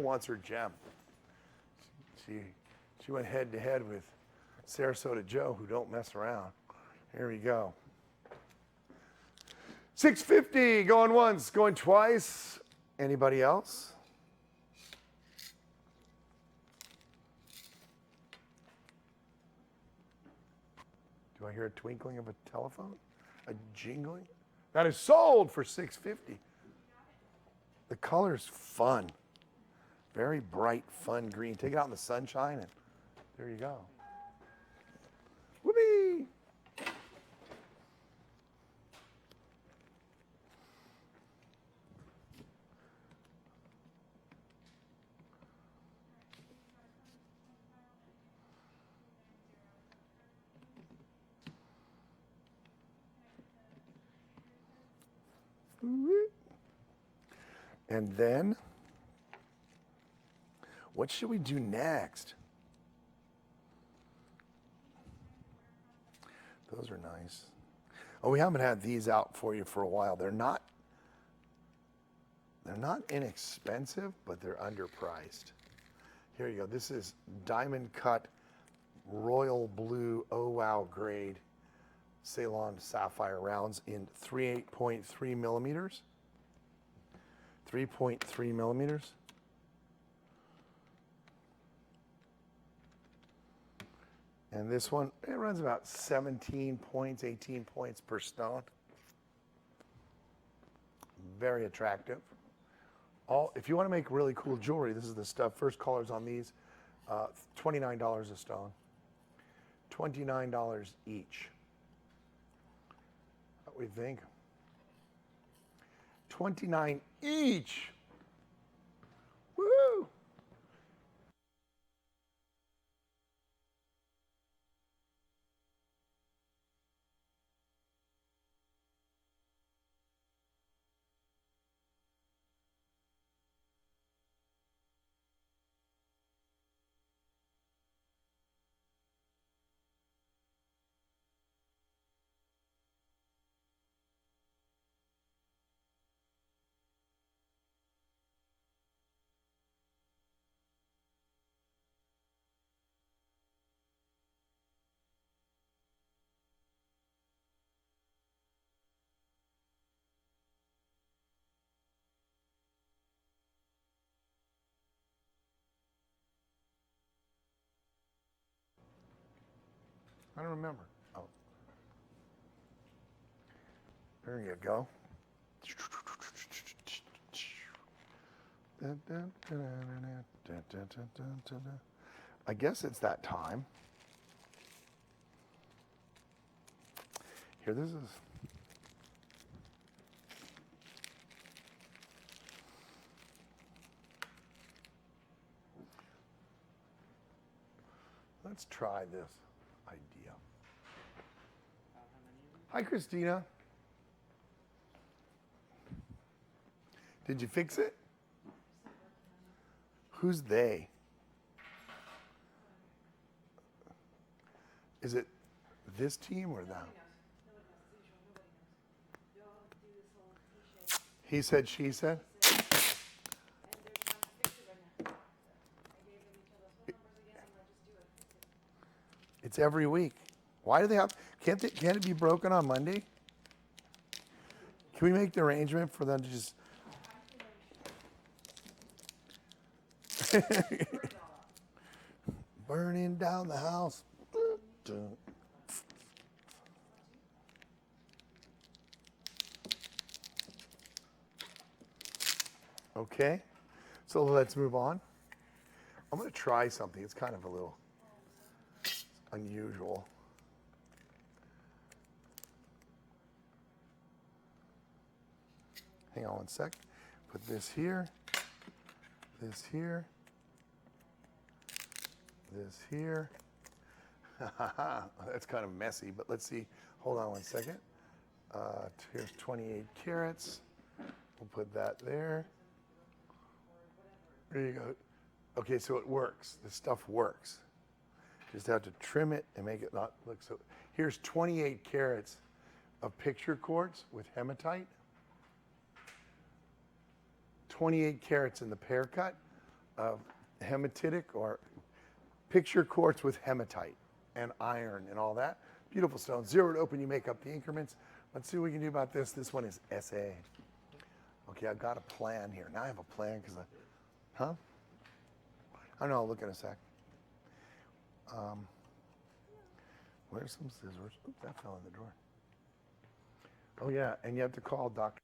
wants her gem. She went head to head with Sarasota Joe, who don't mess around. Here we go. 650, going once, going twice. Anybody else? Do I hear a twinkling of a telephone? A jingling? That is sold for $650. The color's fun. Very bright, fun green. Take it out in the sunshine and there you go. Whoopee! And then, what should we do next? Those are nice. Oh, we haven't had these out for you for a while. They're not inexpensive, but they're underpriced. Here you go. This is diamond cut royal blue oh wow grade Ceylon sapphire rounds in 3.3 millimeters. 3.3 millimeters. And this one, it runs about 17 points, 18 points per stone. Very attractive. If you want to make really cool jewelry, this is the stuff. First colors on these, $29 a stone. $29 each. What do we think? $29 each. Woo! I don't remember. Oh. There you go. I guess it's that time. Here, this is. Let's try this idea. Hi, Christina. Did you fix it? Who's they? Is it this team or that? He said, she said? It's every week. Why do they have, can't it be broken on Monday? Can we make the arrangement for them to just... Burning down the house. Okay, so let's move on. I'm going to try something. It's kind of a little unusual. Hang on one sec. Put this here, this here, this here. That's kind of messy, but let's see. Hold on one second. Here's 28 carats. We'll put that there. There you go. Okay, so it works. This stuff works. Just have to trim it and make it not look so. Here's 28 carats of picture quartz with hematite. 28 carats in the pear cut hematitic or picture quartz with hematite and iron and all that. Beautiful stone. 0 to open, you make up the increments. Let's see what we can do about this. This one is SA. Okay, I've got a plan here. Now I have a plan because I don't know, I'll look in a sec. Where's some scissors? Oops, that fell in the drawer. Oh yeah, and you have to call Dr.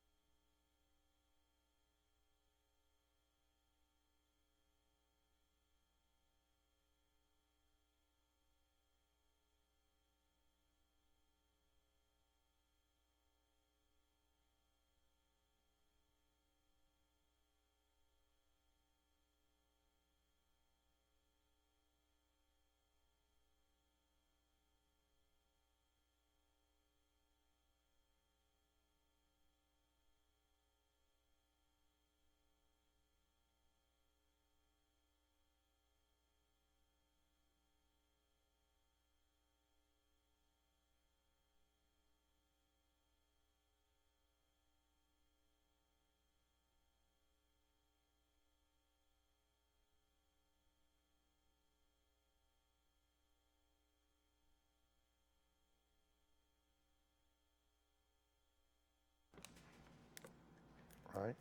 Right?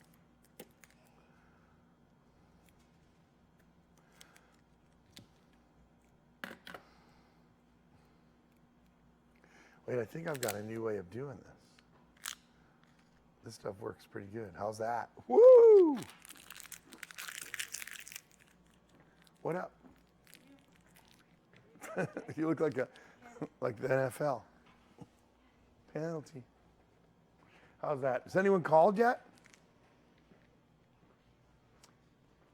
Wait, I think I've got a new way of doing this. This stuff works pretty good. How's that? Woo! What up? You look like the NFL. Penalty. How's that? Has anyone called yet?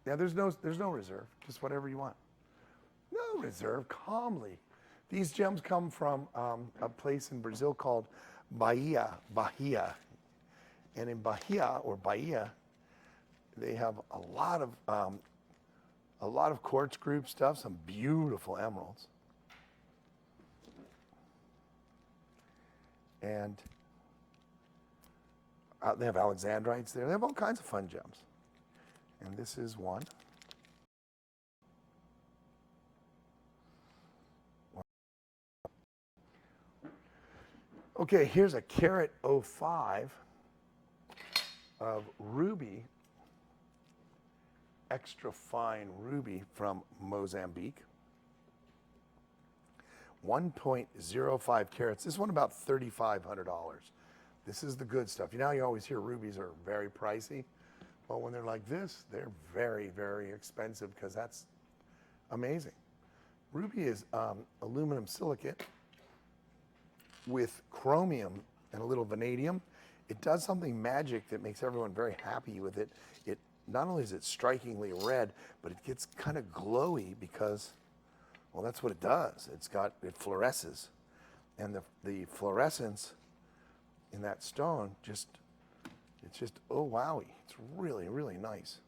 Yeah, there's no reserve. Just whatever you want. No reserve. Calmly. These gems come from a place in Brazil called Bahia. And in Bahia, they have a lot of quartz group stuff, some beautiful emeralds. And they have alexandrites there. They have all kinds of fun gems. And this is one. Okay, here's a carat 05 of ruby, extra fine ruby from Mozambique. 1.05 carats. This one about $3,500. This is the good stuff. You know, you always hear rubies are very pricey. Well, when they're like this, they're very, very expensive because that's amazing. Ruby is aluminum silicate with chromium and a little vanadium. It does something magic that makes everyone very happy with it. It not only is it strikingly red, but it gets kind of glowy because, well, that's what it does. It fluoresces. And the fluorescence in that stone it's just, oh, wowie. It's really, really nice.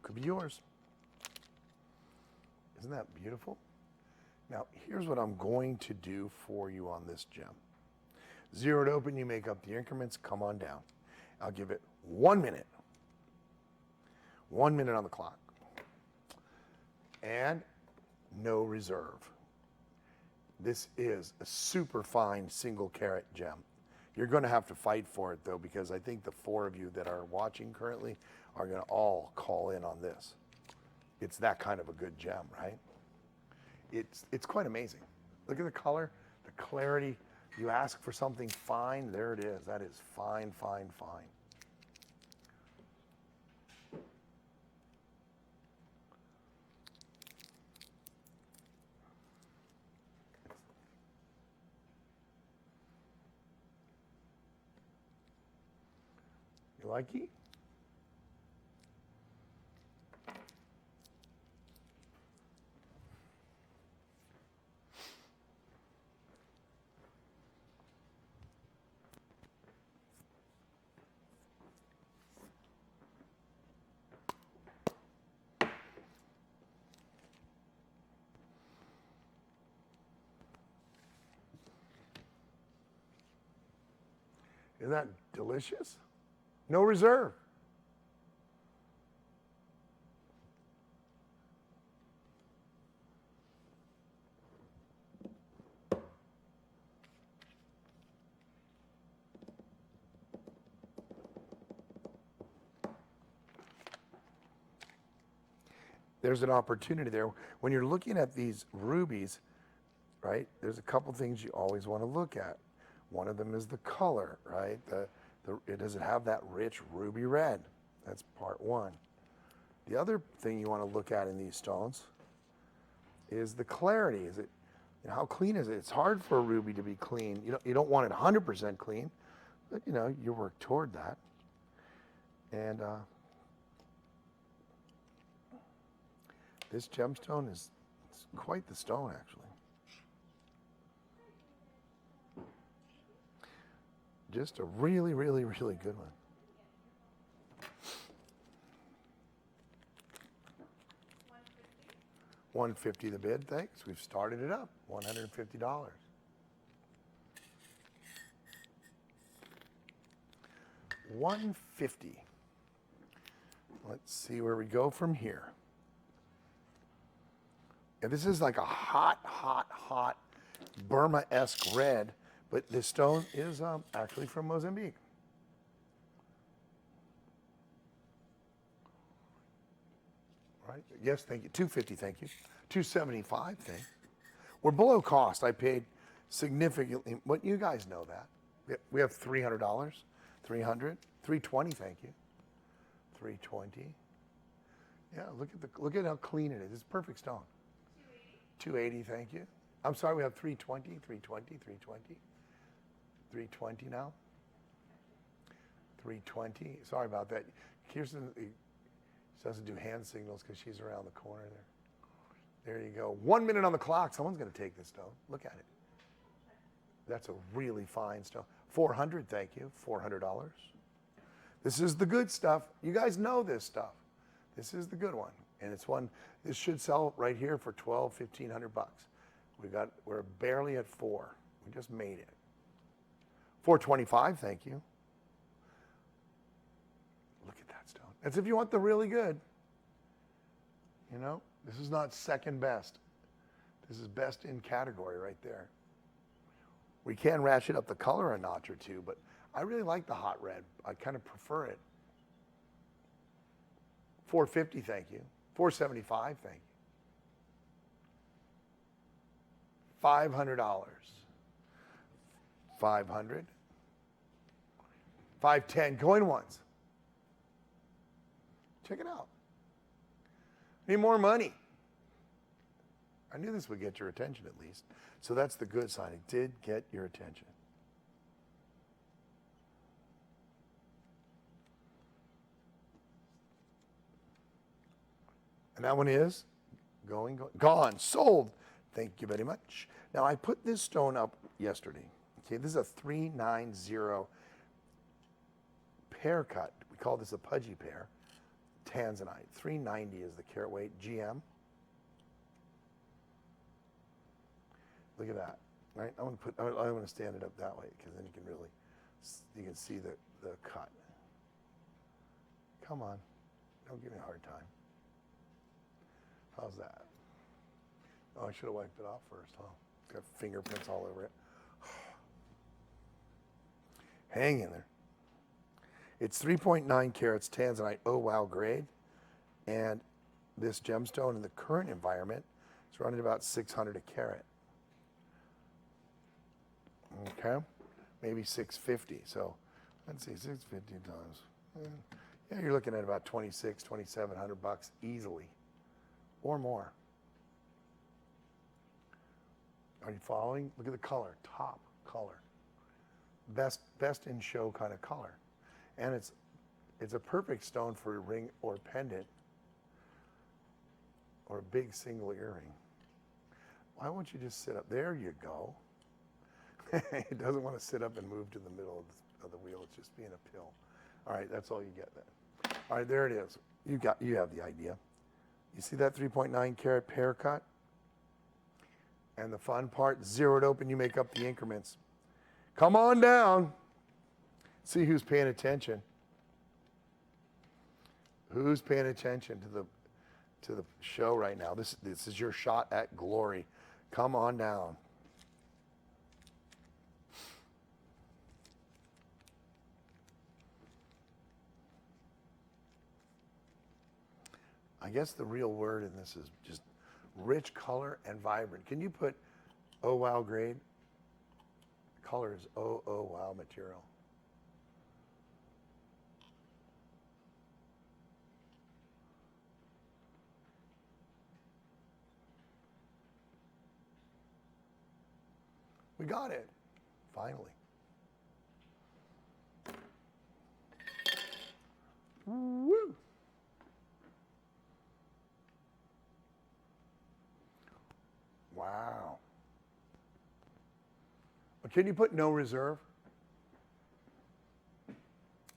Could be yours. Isn't that beautiful? Now, here's what I'm going to do for you on this gem. 0 to open, you make up the increments, come on down. I'll give it 1 minute. 1 minute on the clock. And no reserve. This is a super fine single carat gem. You're going to have to fight for it though, because I think the 4 of you that are watching currently are going to all call in on this. It's that kind of a good gem, right? It's quite amazing. Look at the color, the clarity. You ask for something fine, there it is. That is fine, fine, fine. You like it? Isn't that delicious? No reserve. There's an opportunity there. When you're looking at these rubies, right, there's a couple things you always want to look at. One of them is the color, right? Does it have that rich ruby red? That's part one. The other thing you want to look at in these stones is the clarity. Is it, how clean is it? It's hard for a ruby to be clean. You don't want it 100% clean, but you work toward that. And this gemstone is quite the stone, actually. Just a really, really, really good one. $150 the bid, thanks. We've started it up, $150. $150. Let's see where we go from here. And this is like a hot, hot, hot Burma-esque red, but this stone is actually from Mozambique. Right? Yes, thank you. $250, thank you. $275, thank you. We're below cost. I paid significantly. But you guys know that. We have $300, $300, $320, thank you. $320. Yeah, look at how clean it is. It's perfect stone. $280, thank you. I'm sorry, we have $320, $320, $320. $320 now. $320. Sorry about that. Kirsten doesn't do hand signals because she's around the corner there. There you go. 1 minute on the clock. Someone's going to take this stone. Look at it. That's a really fine stone. $400, thank you. $400. This is the good stuff. You guys know this stuff. This is the good one. And it's one, this should sell right here for $1,200, $1,500. We're barely at $4. We just made it. $425, thank you. Look at that stone. That's if you want the really good. This is not second best. This is best in category right there. We can ratchet up the color a notch or two, but I really like the hot red. I kind of prefer it. $450, thank you. $475, thank you. $500. $500. $510. Going once. Check it out. Need more money. I knew this would get your attention at least. So that's the good sign. It did get your attention. And that one is gone, sold. Thank you very much. Now I put this stone up yesterday. Okay, this is a 390 pear cut. We call this a pudgy pear. Tanzanite. 390 is the carat weight. GM. Look at that. Right? I want to stand it up that way because then you can see the cut. Come on. Don't give me a hard time. How's that? Oh, I should have wiped it off first, huh? It's got fingerprints all over it. Hang in there. It's 3.9 carats Tanzanite, oh wow grade. And this gemstone in the current environment is running about 600 a carat. Okay? Maybe 650. So let's see, 650 times. Yeah, you're looking at about 2,700 bucks easily. Or more. Are you following? Look at the color, top color. Best in show kind of color. And it's a perfect stone for a ring or pendant or a big single earring. Why won't you just sit up? There you go. It doesn't want to sit up and move to the middle of the wheel. It's just being a pill. All right, that's all you get then. All right, there it is. You have the idea. You see that 3.9 carat pear cut? And the fun part, zeroed open, you make up the increments. Come on down. See who's paying attention. Who's paying attention to the show right now? This is your shot at glory. Come on down. I guess the real word in this is just rich color and vibrant. Can you put oh wow grade? Color is oh wow material. We got it, finally. Woo! Wow. Can you put no reserve?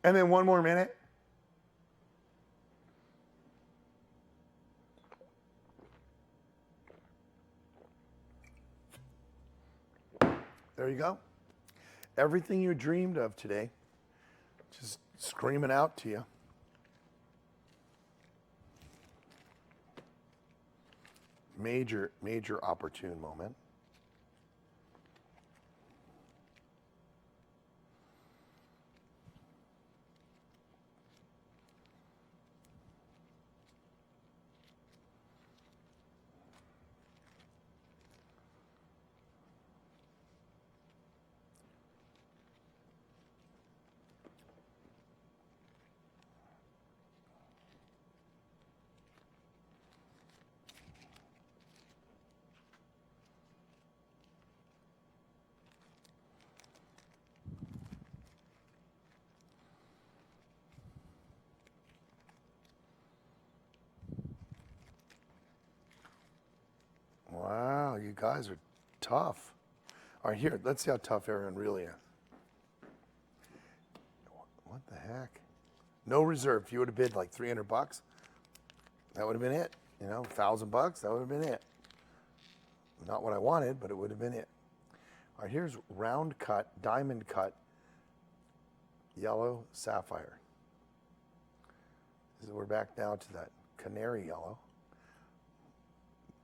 And then one more minute. There you go. Everything you dreamed of today, just screaming out to you. Major opportune moment. Wow, you guys are tough. All right, here, let's see how tough everyone really is. What the heck? No reserve. If you would have bid like $300, that would have been it. You know, $1,000, that would have been it. Not what I wanted, but it would have been it. All right, here's round cut, diamond cut, yellow sapphire. We're back now to that canary yellow.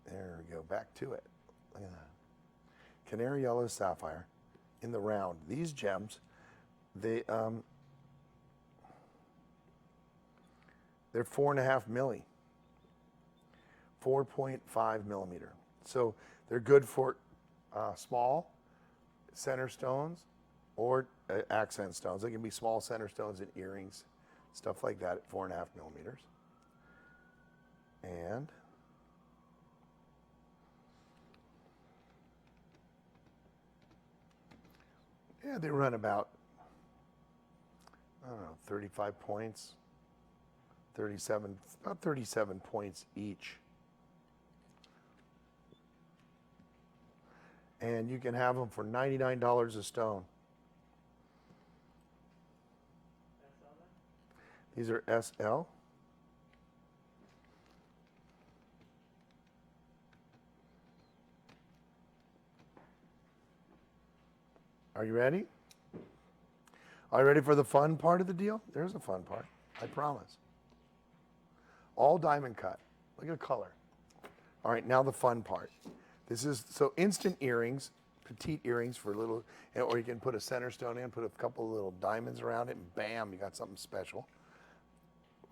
There we go, back to it. Look at that. Canary yellow sapphire in the round. These gems, they're 4.5 milli, 4.5 millimeter. So they're good for small center stones or accent stones. They can be small center stones in earrings, stuff like that at 4.5 millimeters. And yeah, they run about, I don't know, 35 points, 37, about 37 points each. And you can have them for $99 a stone. These are SL. Are you ready? Are you ready for the fun part of the deal? There's a fun part, I promise. All diamond cut. Look at the color. All right, now the fun part. This is, so instant earrings, petite earrings for little, or you can put a center stone in, put a couple of little diamonds around it, and bam, you got something special.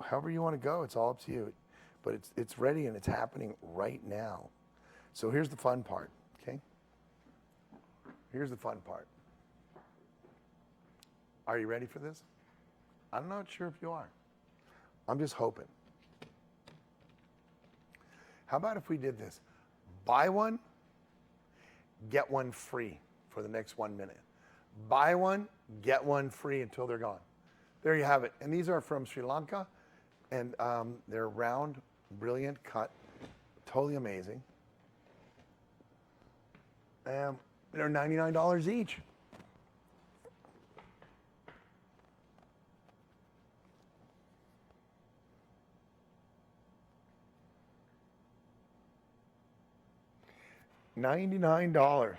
However you want to go, it's all up to you. But it's ready and it's happening right now. So here's the fun part, okay? Here's the fun part. Are you ready for this? I'm not sure if you are. I'm just hoping. How about if we did this? Buy one, get one free for the next 1 minute. Buy one, get one free until they're gone. There you have it. And these are from Sri Lanka, and they're round, brilliant cut, totally amazing. They're $99 each. $99.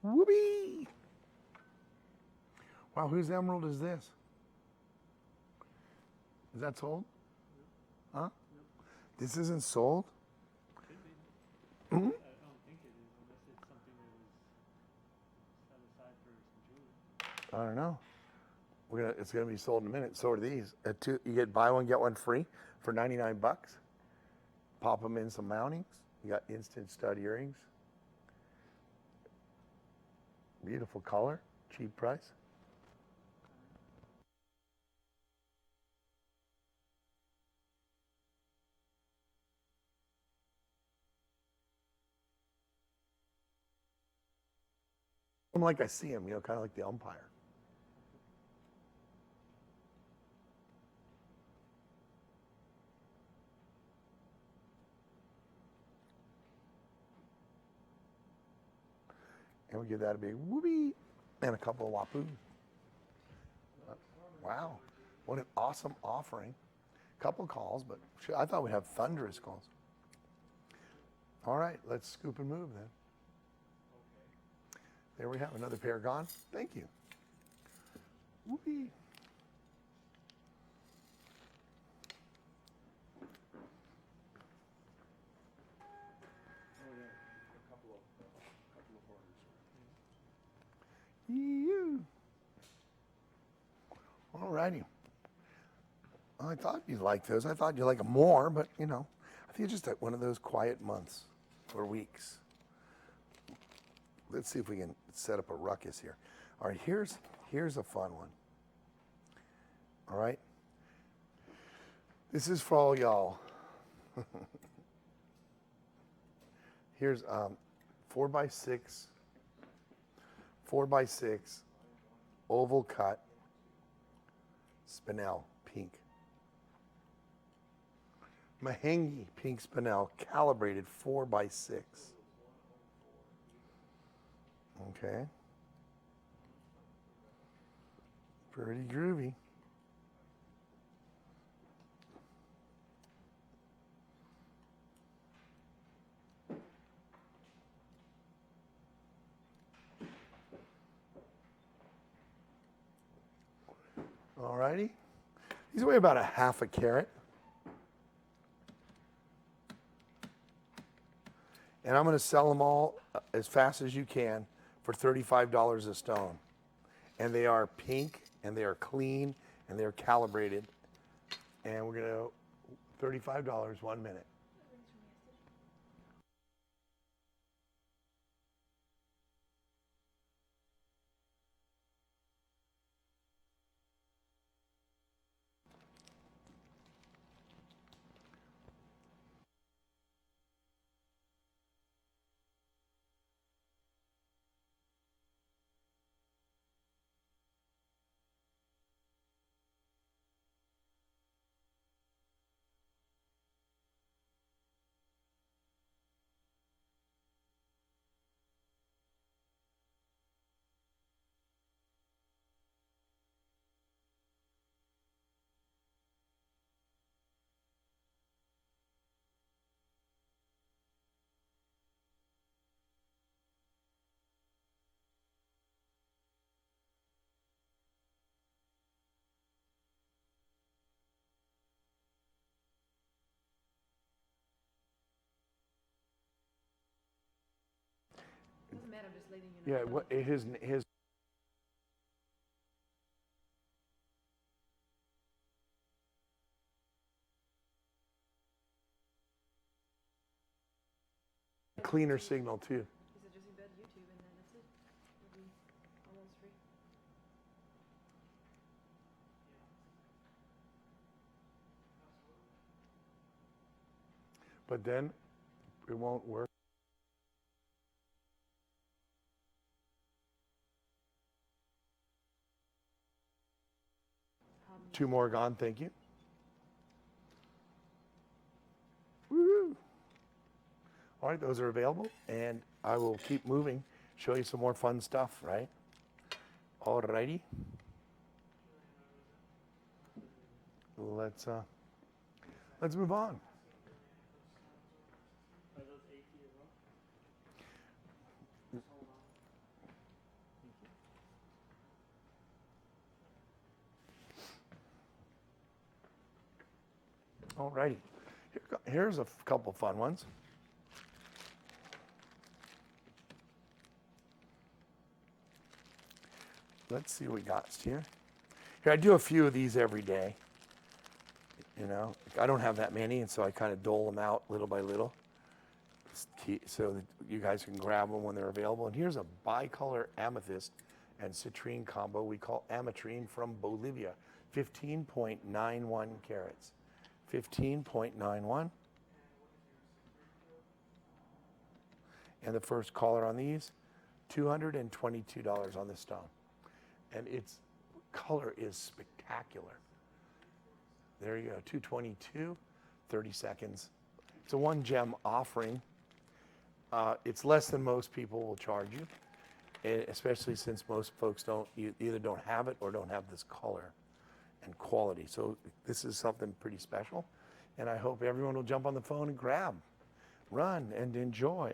Whoopee! Wow, whose emerald is this? Is that sold? Huh? This isn't sold? I don't think it is, unless it's something that was set aside for some jewelry. I don't know. It's gonna be sold in a minute. So are these. You get buy one get one free for 99 bucks. Pop them in some mountings. You got instant stud earrings. Beautiful color, cheap price. I'm like I see him, kind of like the umpire. And we give that a big whoopee and a couple of wapoo. Wow, what an awesome offering. Couple calls, but I thought we'd have thunderous calls. All right, let's scoop and move then. There we have another pair gone. Thank you. Whoopee. All righty. I thought you'd like those. I thought you'd like them more, but I think it's just one of those quiet months or weeks. Let's see if we can set up a ruckus here. All right, here's a fun one. All right. This is for all y'all. Here's 4x6 oval cut spinel pink. Mahenge pink spinel calibrated 4x6. Okay. Pretty groovy. All righty. These weigh about a half a carat. And I'm going to sell them all as fast as you can for $35 a stone. And they are pink, and they are clean, and they are calibrated. And we're going to $35, 1 minute. Doesn't matter, I'm just letting you know. Yeah, what his cleaner signal too. He said just embed YouTube and then that's it. It'll be almost free. But then it won't work. Two more gone, thank you. Woo! All right, those are available, and I will keep moving, show you some more fun stuff, right? All righty. Let's move on. Are those 80 as well? Alrighty. Here's a couple fun ones. Let's see what we got here. Here, I do a few of these every day. You know, I don't have that many, and so I kind of dole them out little by little, so that you guys can grab them when they're available. And here's a bicolor amethyst and citrine combo we call ametrine from Bolivia, 15.91 carats. 15.91. And the first caller on these, $222 on this stone. And its color is spectacular. There you go, 222, 30 seconds. It's a 1 gem offering. It's less than most people will charge you, especially since most folks either don't have it or don't have this color and quality. So this is something pretty special. And I hope everyone will jump on the phone and grab, run, and enjoy.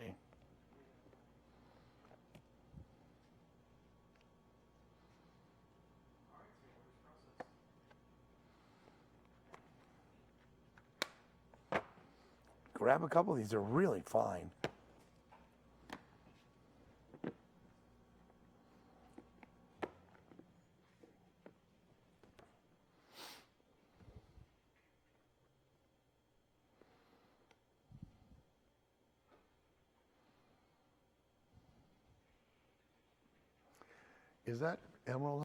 Grab a couple of these, they're really fine. Is that emerald?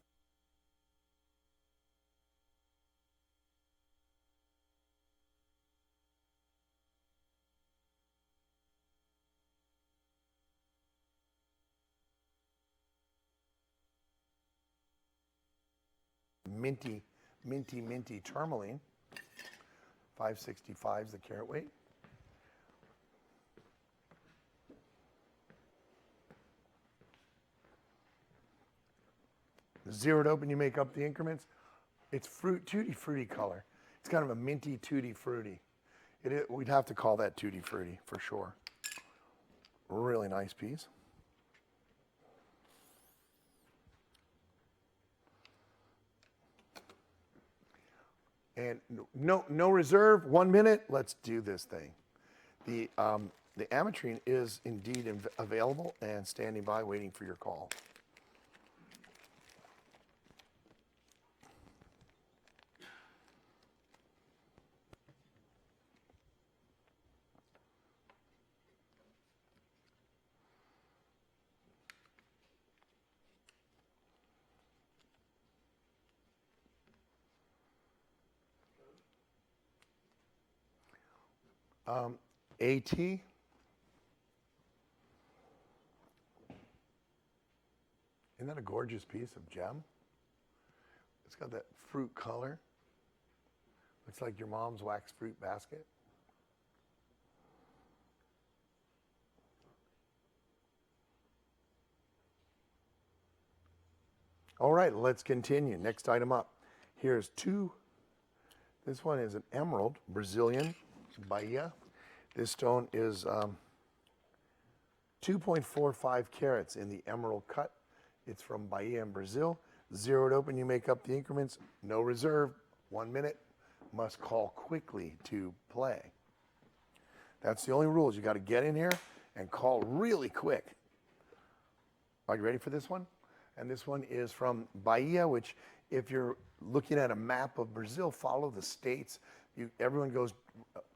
Minty tourmaline. 565 is the carat weight. Zeroed open, you make up the increments. It's tutti frutti color. It's kind of a minty tutti frutti. We'd have to call that tutti frutti for sure. Really nice piece. And no reserve, 1 minute, let's do this thing. The ametrine is indeed available and standing by waiting for your call. AT. Isn't that a gorgeous piece of gem? It's got that fruit color. Looks like your mom's wax fruit basket. All right, let's continue. Next item up. Here's two. This one is an emerald, Brazilian, Bahia. This stone is 2.45 carats in the emerald cut. It's from Bahia in Brazil. Zeroed open, you make up the increments. No reserve, 1 minute. Must call quickly to play. That's the only rules. You got to get in here and call really quick. Are you ready for this one? And this one is from Bahia, which if you're looking at a map of Brazil, follow the states. Everyone goes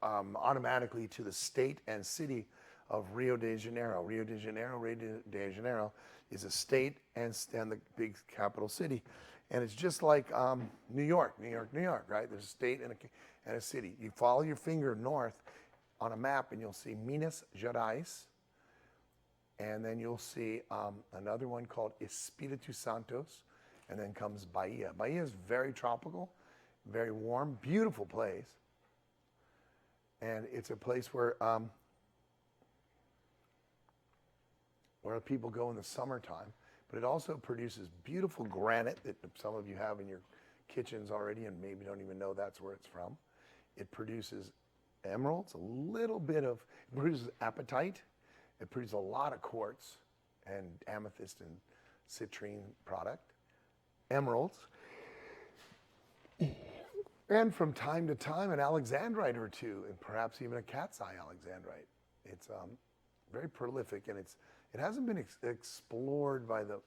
automatically to the state and city of Rio de Janeiro. Rio de Janeiro is a state and the big capital city. And it's just like New York, right? There's a state and a city. You follow your finger north on a map and you'll see Minas Gerais. And then you'll see another one called Espírito Santos. And then comes Bahia. Bahia is very tropical, very warm, beautiful place. And it's a place where people go in the summertime. But it also produces beautiful granite that some of you have in your kitchens already and maybe don't even know that's where it's from. It produces emeralds, it produces apatite. It produces a lot of quartz and amethyst and citrine product. Emeralds. And from time to time, an alexandrite or two, and perhaps even a cat's eye alexandrite. It's very prolific, and it hasn't been explored by the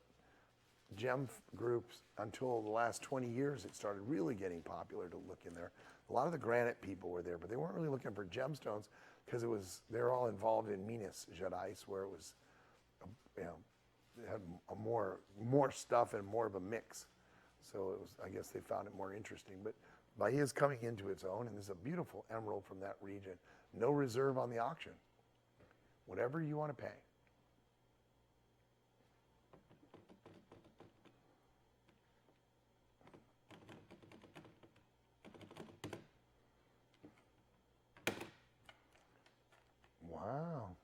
gem groups until the last 20 years. It started really getting popular to look in there. A lot of the granite people were there, but they weren't really looking for gemstones because they're all involved in Minas Gerais, where it was, it had more stuff and more of a mix. So I guess they found it more interesting. But Bahia is coming into its own, and this is a beautiful emerald from that region. No reserve on the auction. Whatever you want to pay. Wow.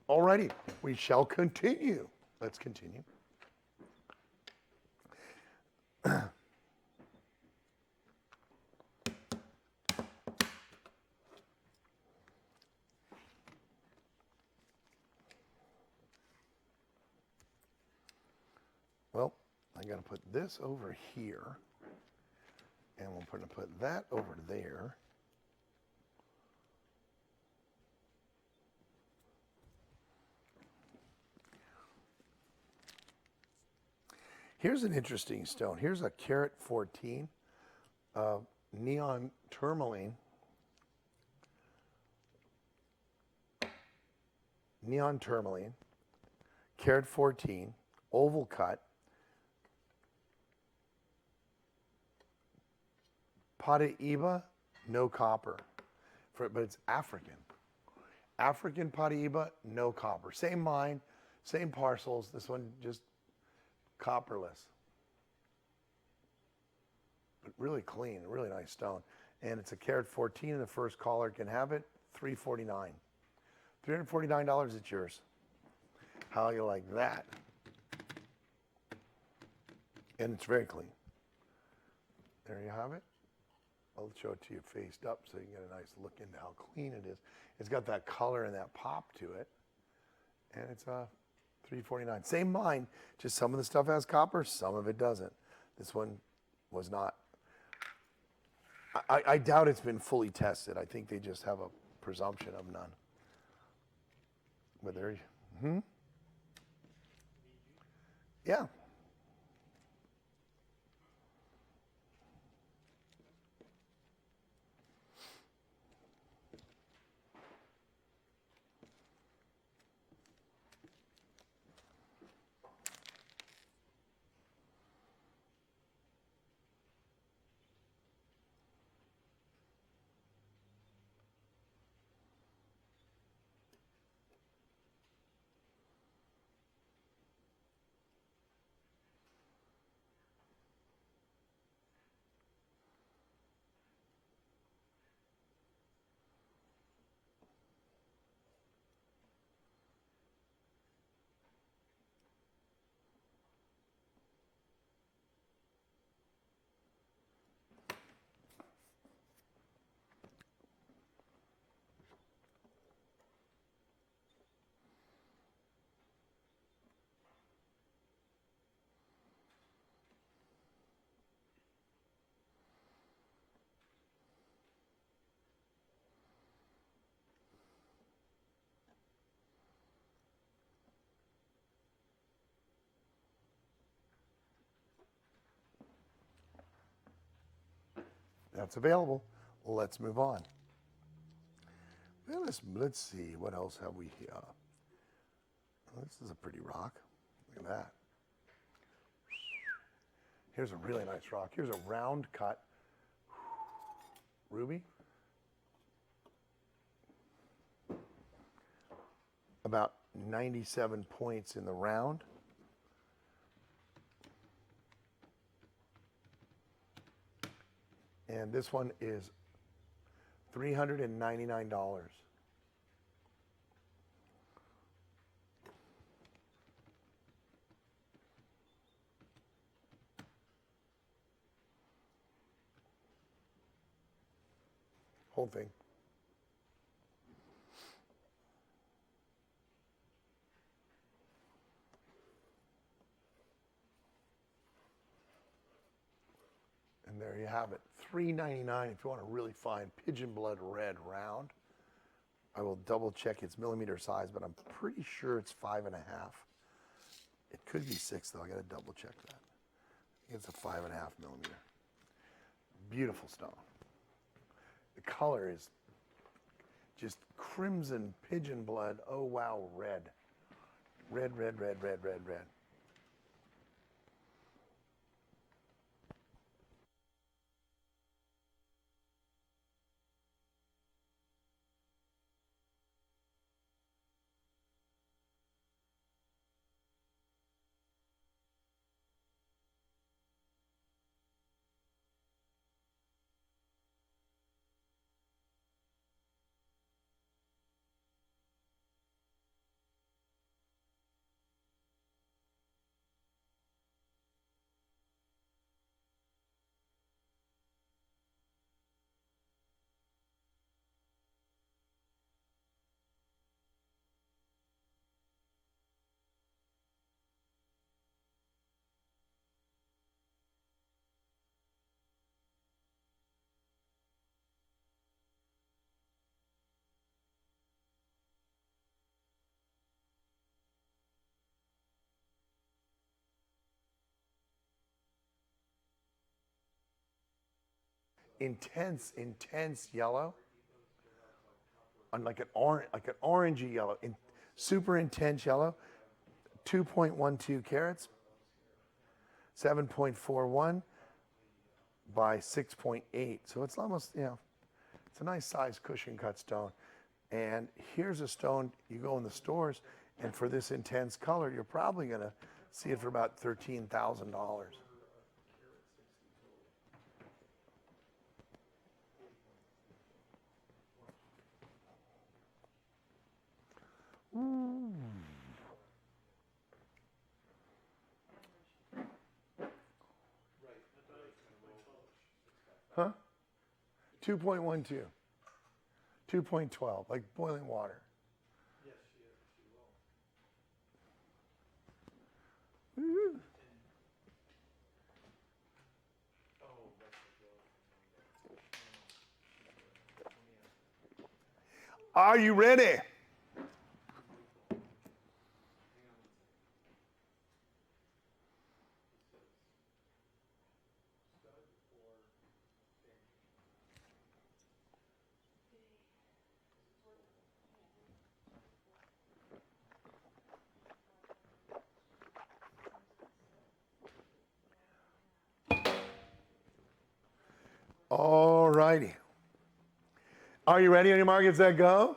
Alrighty, we shall continue. Let's continue. Well, I got to put this over here, and we're going to put that over there. Here's an interesting stone. Here's a carat 14 of neon tourmaline. Neon tourmaline, carat 14, oval cut. Paraíba, no copper, but it's African. African Paraíba, no copper. Same mine, same parcels. This one just copperless. But really clean, really nice stone. And it's a carat 14, and the first caller can have it, $349. $349, it's yours. How you like that? And it's very clean. There you have it. I'll show it to you faced up so you can get a nice look into how clean it is. It's got that color and that pop to it. And it's $349. Same mine, just some of the stuff has copper, some of it doesn't. This one was not. I doubt it's been fully tested. I think they just have a presumption of none. But there you, yeah. That's available. Let's move on. Well, let's see. What else have we here? This is a pretty rock. Look at that. Here's a really nice rock. Here's a round cut ruby. About 97 points in the round. And this one is $399. Whole thing. And there have it. $3.99 if you want a really fine pigeon blood red round. I will double check its millimeter size, but I'm pretty sure it's 5.5. It could be 6 though. I got to double check that. I think it's a 5.5 millimeter. Beautiful stone. The color is just crimson pigeon blood. Oh wow, red. Red, red, red, red, red, red. Intense yellow, on like an orangey yellow, super intense yellow. 2.12 carats, 7.41 by 6.8. So it's almost, it's a nice size cushion cut stone. And here's a stone you go in the stores, and for this intense color, you're probably gonna see it for about $13,000. Huh? 2.12. 2.12, like boiling water. Woo. Are you ready? All righty. Are you ready on your mark, get set, go?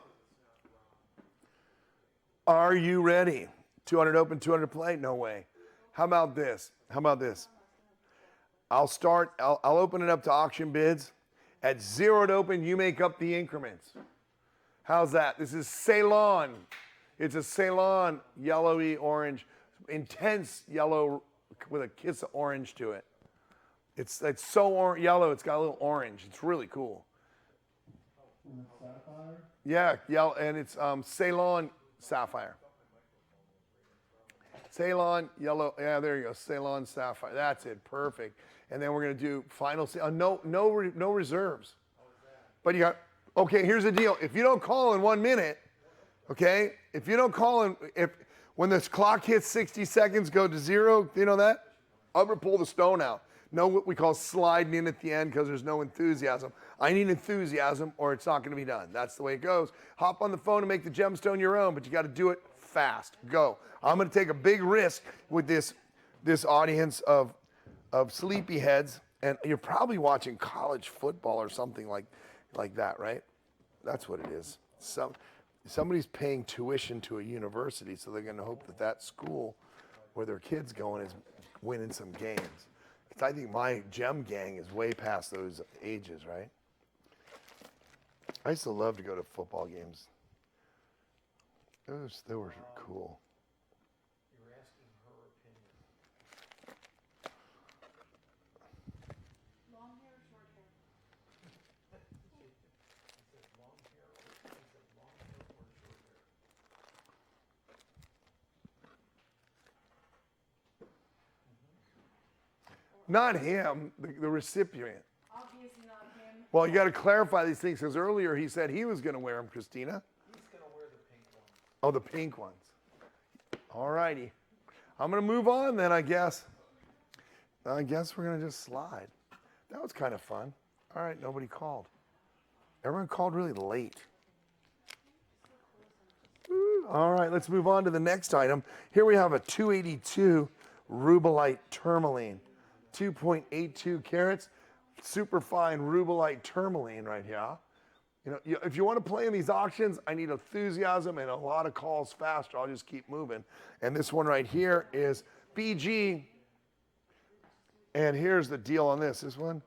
Are you ready? 200 open, 200 play? No way. How about this? I'll open it up to auction bids. At 0 to open, you make up the increments. How's that? This is Ceylon. It's a Ceylon yellowy orange, intense yellow with a kiss of orange to it. It's so yellow, it's got a little orange. It's really cool. Sapphire? Yeah, yellow, and it's Ceylon sapphire. Ceylon yellow, yeah, there you go, Ceylon sapphire. That's it, perfect. And then we're gonna do final, no reserves. But you got, okay, here's the deal. If you don't call in 1 minute, okay, when this clock hits 60 seconds, go to 0, you know that? I'm gonna pull the stone out. Know what we call sliding in at the end because there's no enthusiasm. I need enthusiasm or it's not gonna be done. That's the way it goes. Hop on the phone and make the gemstone your own, but you gotta do it fast. Go. I'm gonna take a big risk with this audience of sleepyheads, and you're probably watching college football or something like that, right? That's what it is. Somebody's paying tuition to a university, so they're gonna hope that school where their kid's going is winning some games. I think my gem gang is way past those ages, right? I used to love to go to football games. They were cool. You were asking her opinion. Long hair or short hair? He said long hair or short hair. Not him, the recipient. Well, you got to clarify these things because earlier he said he was going to wear them, Christina. He's gonna wear the pink one. Oh, the pink ones. All righty. I'm going to move on then, I guess. I guess we're going to just slide. That was kind of fun. All right, nobody called. Everyone called really late. Woo. All right, let's move on to the next item. Here we have a 282 rubellite tourmaline, 2.82 carats, super fine rubellite tourmaline right here. You know, if you want to play in these auctions, I need enthusiasm and a lot of calls faster. I'll just keep moving. And this one right here is BG. And here's the deal on this. This one.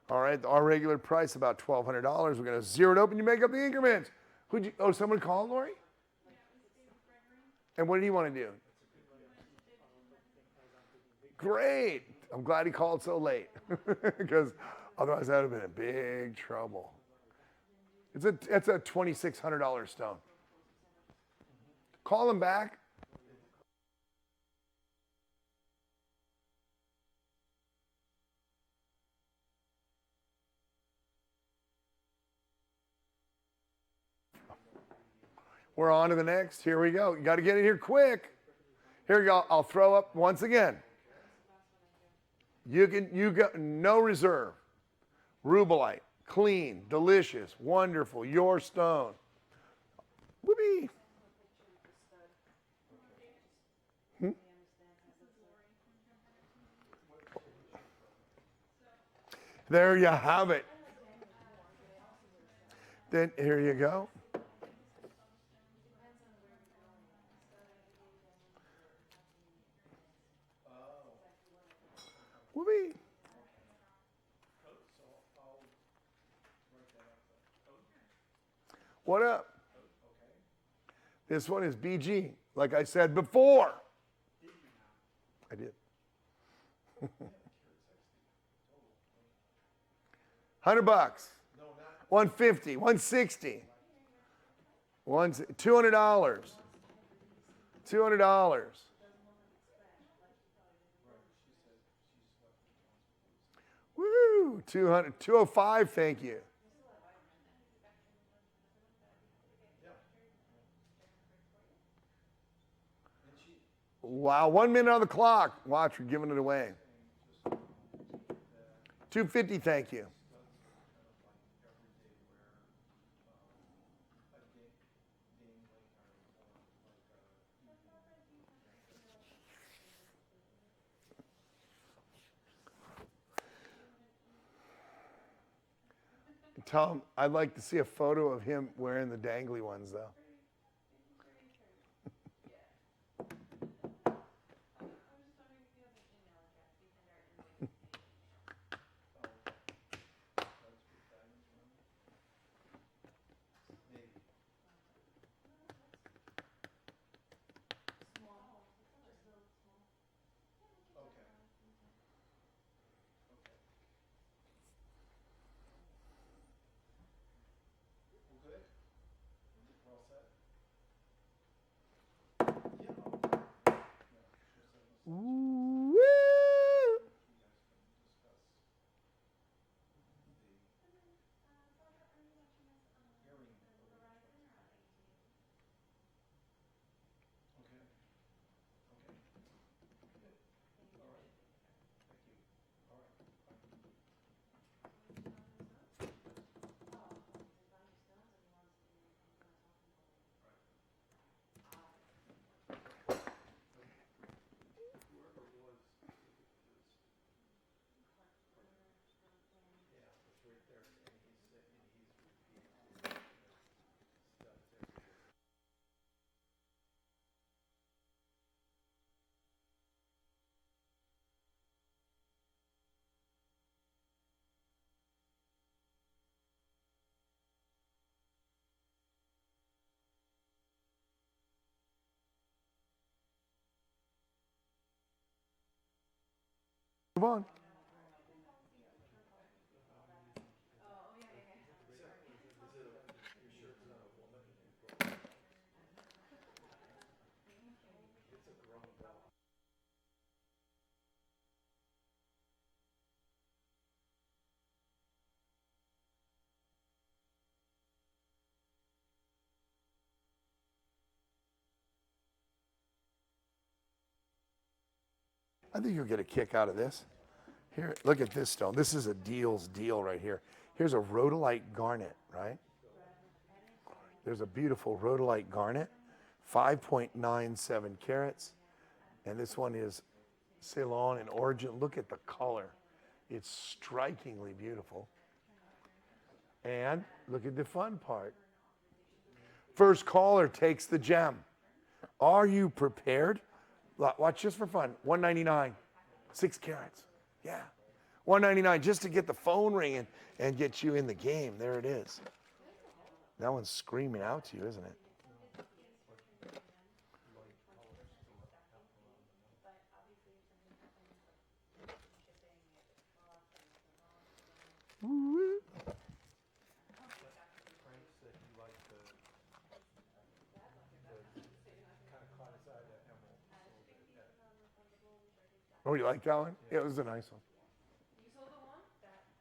All right, our regular price about $1,200. We're going to zero it open. You make up the increments. Who'd you? Oh, someone called, Lori? And what did he want to do? Great. I'm glad he called so late because otherwise that would have been in big trouble. It's a $2,600 stone. Call him back. We're on to the next. Here we go. You got to get in here quick. Here we go. I'll throw up once again. You got no reserve. Rubellite, clean, delicious, wonderful, your stone. Whoopee. There you have it. Then here you go. Whoopee. What up? This one is BG, like I said before. I did. 100 bucks. 150, 160. $200. $200. Woo! 200, 205, thank you. Wow, 1 minute on the clock. Watch, we're giving it away. 250, thank you. Tell him I'd like to see a photo of him wearing the dangly ones, though. Woo! Move on. I think you'll get a kick out of this. Here, look at this stone. This is a deal's deal right here. Here's a rhodolite garnet, right? There's a beautiful rhodolite garnet, 5.97 carats. And this one is Ceylon in origin. Look at the color. It's strikingly beautiful. And look at the fun part. First caller takes the gem. Are you prepared? Watch just for fun. $199, 6 carats. Yeah. $199 just to get the phone ringing and get you in the game. There it is. That one's screaming out to you, isn't it? Woo-woo. Frank said he liked the kind of caught his eye, that emerald. Oh, you like that one? Yeah, it was a nice one.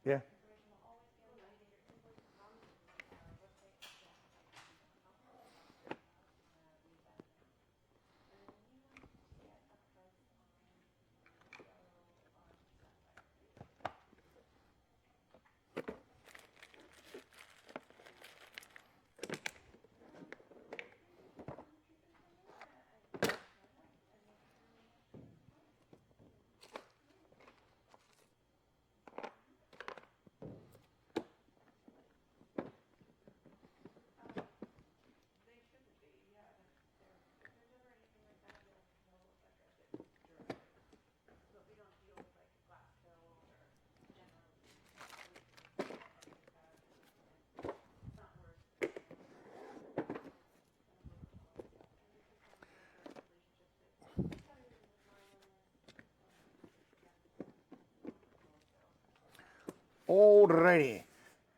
Yeah. Alrighty,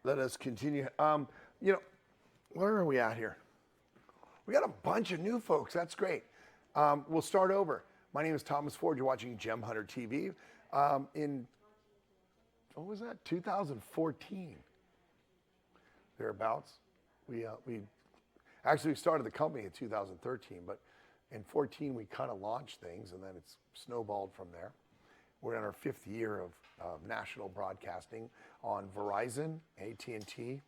let us continue. Where are we at here? We got a bunch of new folks. That's great. We'll start over. My name is Thomas Ford. You're watching Gemhunter TV. In what was that? 2014, thereabouts. We actually started the company in 2013, but in 14 we kind of launched things, and then it's snowballed from there. We're in our 5th year of national broadcasting on Verizon, AT&T.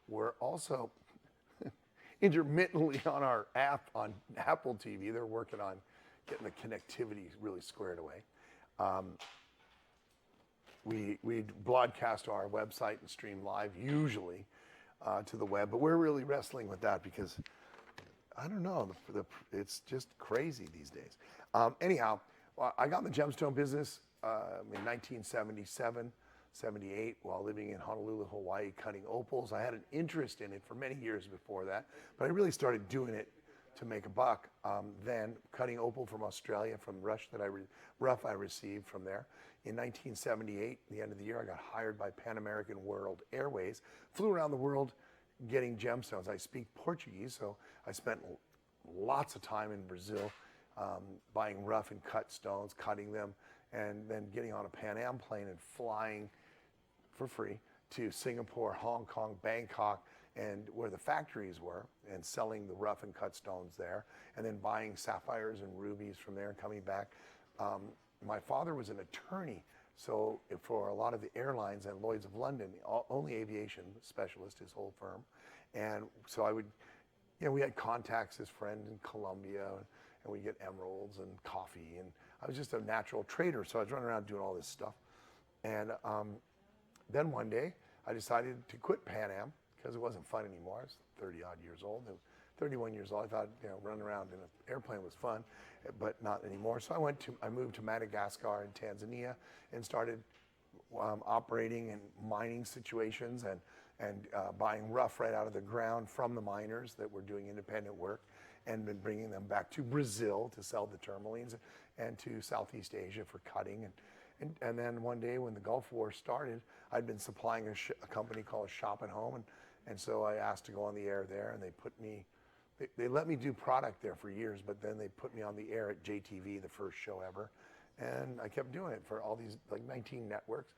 We're also intermittently on our app on Apple TV. They're working on getting the connectivity really squared away. We broadcast our website and stream live usually to the web, but we're really wrestling with that because I don't know, it's just crazy these days. Anyhow, I got in the gemstone business in 1977, 78, while living in Honolulu, Hawaii, cutting opals. I had an interest in it for many years before that, but I really started doing it to make a buck. Then cutting opal from Australia, from rough I received from there. In 1978, the end of the year, I got hired by Pan American World Airways, flew around the world getting gemstones. I speak Portuguese, so I spent lots of time in Brazil buying rough and cut stones, cutting them, and then getting on a Pan Am plane and flying for free to Singapore, Hong Kong, Bangkok, and where the factories were, and selling the rough and cut stones there, and then buying sapphires and rubies from there and coming back. My father was an attorney, so for a lot of the airlines and Lloyd's of London, only aviation specialist, his whole firm. And so I would, we had contacts, his friend in Colombia, and we get emeralds and coffee, and I was just a natural trader, so I was running around doing all this stuff. And then one day, I decided to quit Pan Am because it wasn't fun anymore. I was 30-odd years old. 31 years old. I thought, running around in an airplane was fun, but not anymore. So I moved to Madagascar and Tanzania and started operating in mining situations and buying rough right out of the ground from the miners that were doing independent work, and been bringing them back to Brazil to sell the tourmalines and to Southeast Asia for cutting. And then one day when the Gulf War started, I'd been supplying a company called Shop at Home, and so I asked to go on the air there, and they let me do product there for years, but then they put me on the air at JTV, the first show ever, and I kept doing it for all these 19 networks.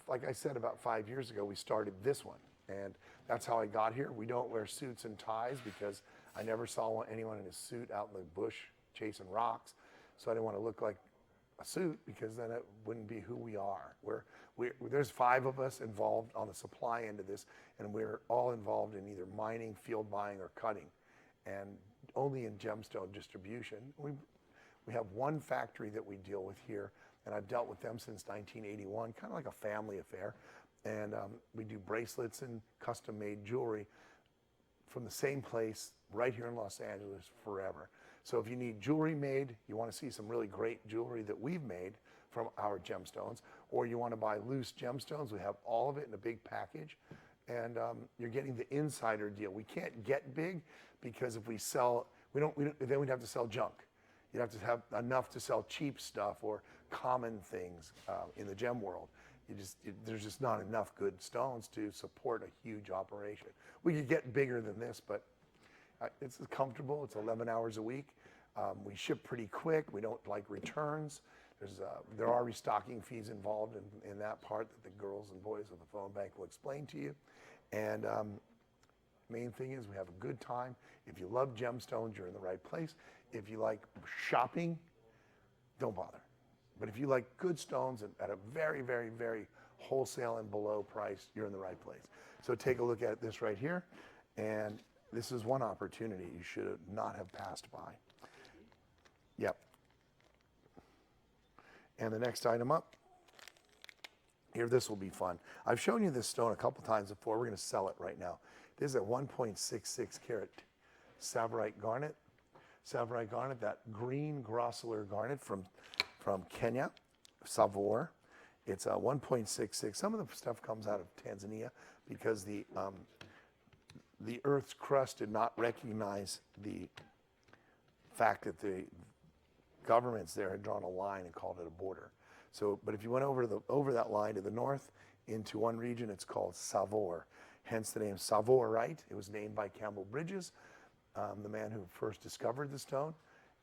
Like I said, about 5 years ago, we started this one, and that's how I got here. We don't wear suits and ties because I never saw anyone in a suit out in the bush chasing rocks, so I didn't want to look like a suit because then it wouldn't be who we are. There's 5 of us involved on the supply end of this, and we're all involved in either mining, field buying, or cutting, and only in gemstone distribution. We have one factory that we deal with here, and I've dealt with them since 1981, kind of like a family affair. And we do bracelets and custom-made jewelry from the same place right here in Los Angeles forever. So if you need jewelry made, you want to see some really great jewelry that we've made from our gemstones, or you want to buy loose gemstones, we have all of it in a big package, and you're getting the insider deal. We can't get big because if we sell, then we'd have to sell junk. You'd have to have enough to sell cheap stuff or common things in the gem world. There's just not enough good stones to support a huge operation. We could get bigger than this, but it's comfortable. It's 11 hours a week. We ship pretty quick. We don't like returns. There are restocking fees involved in that part that the girls and boys of the phone bank will explain to you. And main thing is we have a good time. If you love gemstones, you're in the right place. If you like shopping, don't bother. But if you like good stones at a very, very, very wholesale and below price, you're in the right place. So take a look at this right here. And this is one opportunity you should not have passed by. Yep. And the next item up, here, this will be fun. I've shown you this stone a couple times before. We're going to sell it right now. This is a 1.66 carat Savarite garnet. Savarite garnet, that green grossular garnet from Kenya, Savor. It's a 1.66. Some of the stuff comes out of Tanzania because the Earth's crust did not recognize the fact that the governments there had drawn a line and called it a border. So, but if you went over that line to the north into one region, it's called Savor. Hence the name Savorite. It was named by Campbell Bridges, the man who first discovered the stone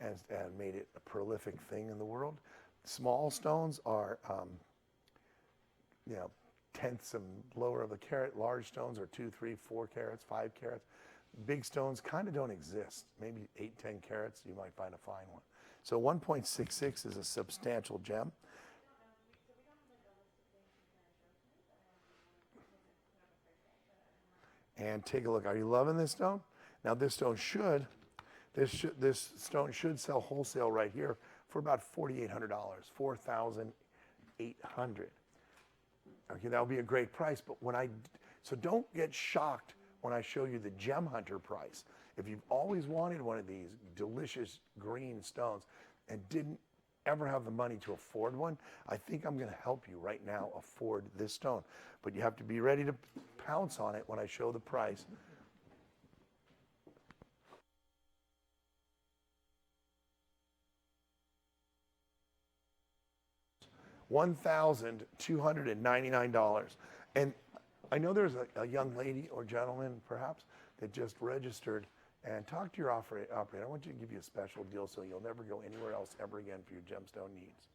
and made it a prolific thing in the world. Small stones are, tenths and lower of a carat. Large stones are 2, 3, 4 carats, 5 carats. Big stones kind of don't exist. Maybe 8, 10 carats, you might find a fine one. So 1.66 is a substantial gem. And take a look. Are you loving this stone? Now this stone should sell wholesale right here for about $4,800, $4,800. Okay, that would be a great price. But so don't get shocked when I show you the Gemhunter price. If you've always wanted one of these delicious green stones and didn't ever have the money to afford one, I think I'm going to help you right now afford this stone. But you have to be ready to pounce on it when I show the price. $1,299. And I know there's a young lady or gentleman perhaps that just registered, and talk to your operator. I want you to give you a special deal so you'll never go anywhere else ever again for your gemstone needs.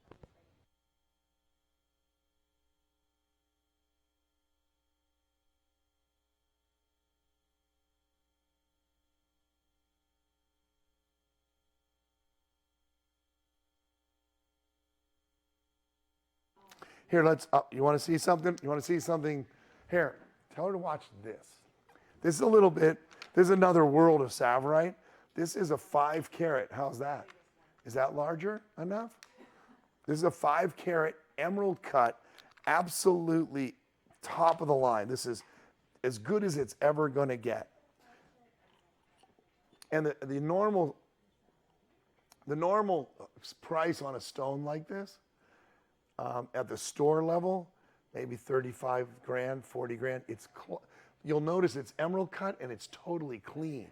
Here, you want to see something? You want to see something? Here, tell her to watch this. This is a little bit, this is another world of Savarite. This is a 5 carat. How's that? Is that larger enough? This is a 5 carat emerald cut, absolutely top of the line. This is as good as it's ever going to get. And the normal price on a stone like this, at the store level, maybe 35 grand, 40 grand. You'll notice it's emerald cut and it's totally clean.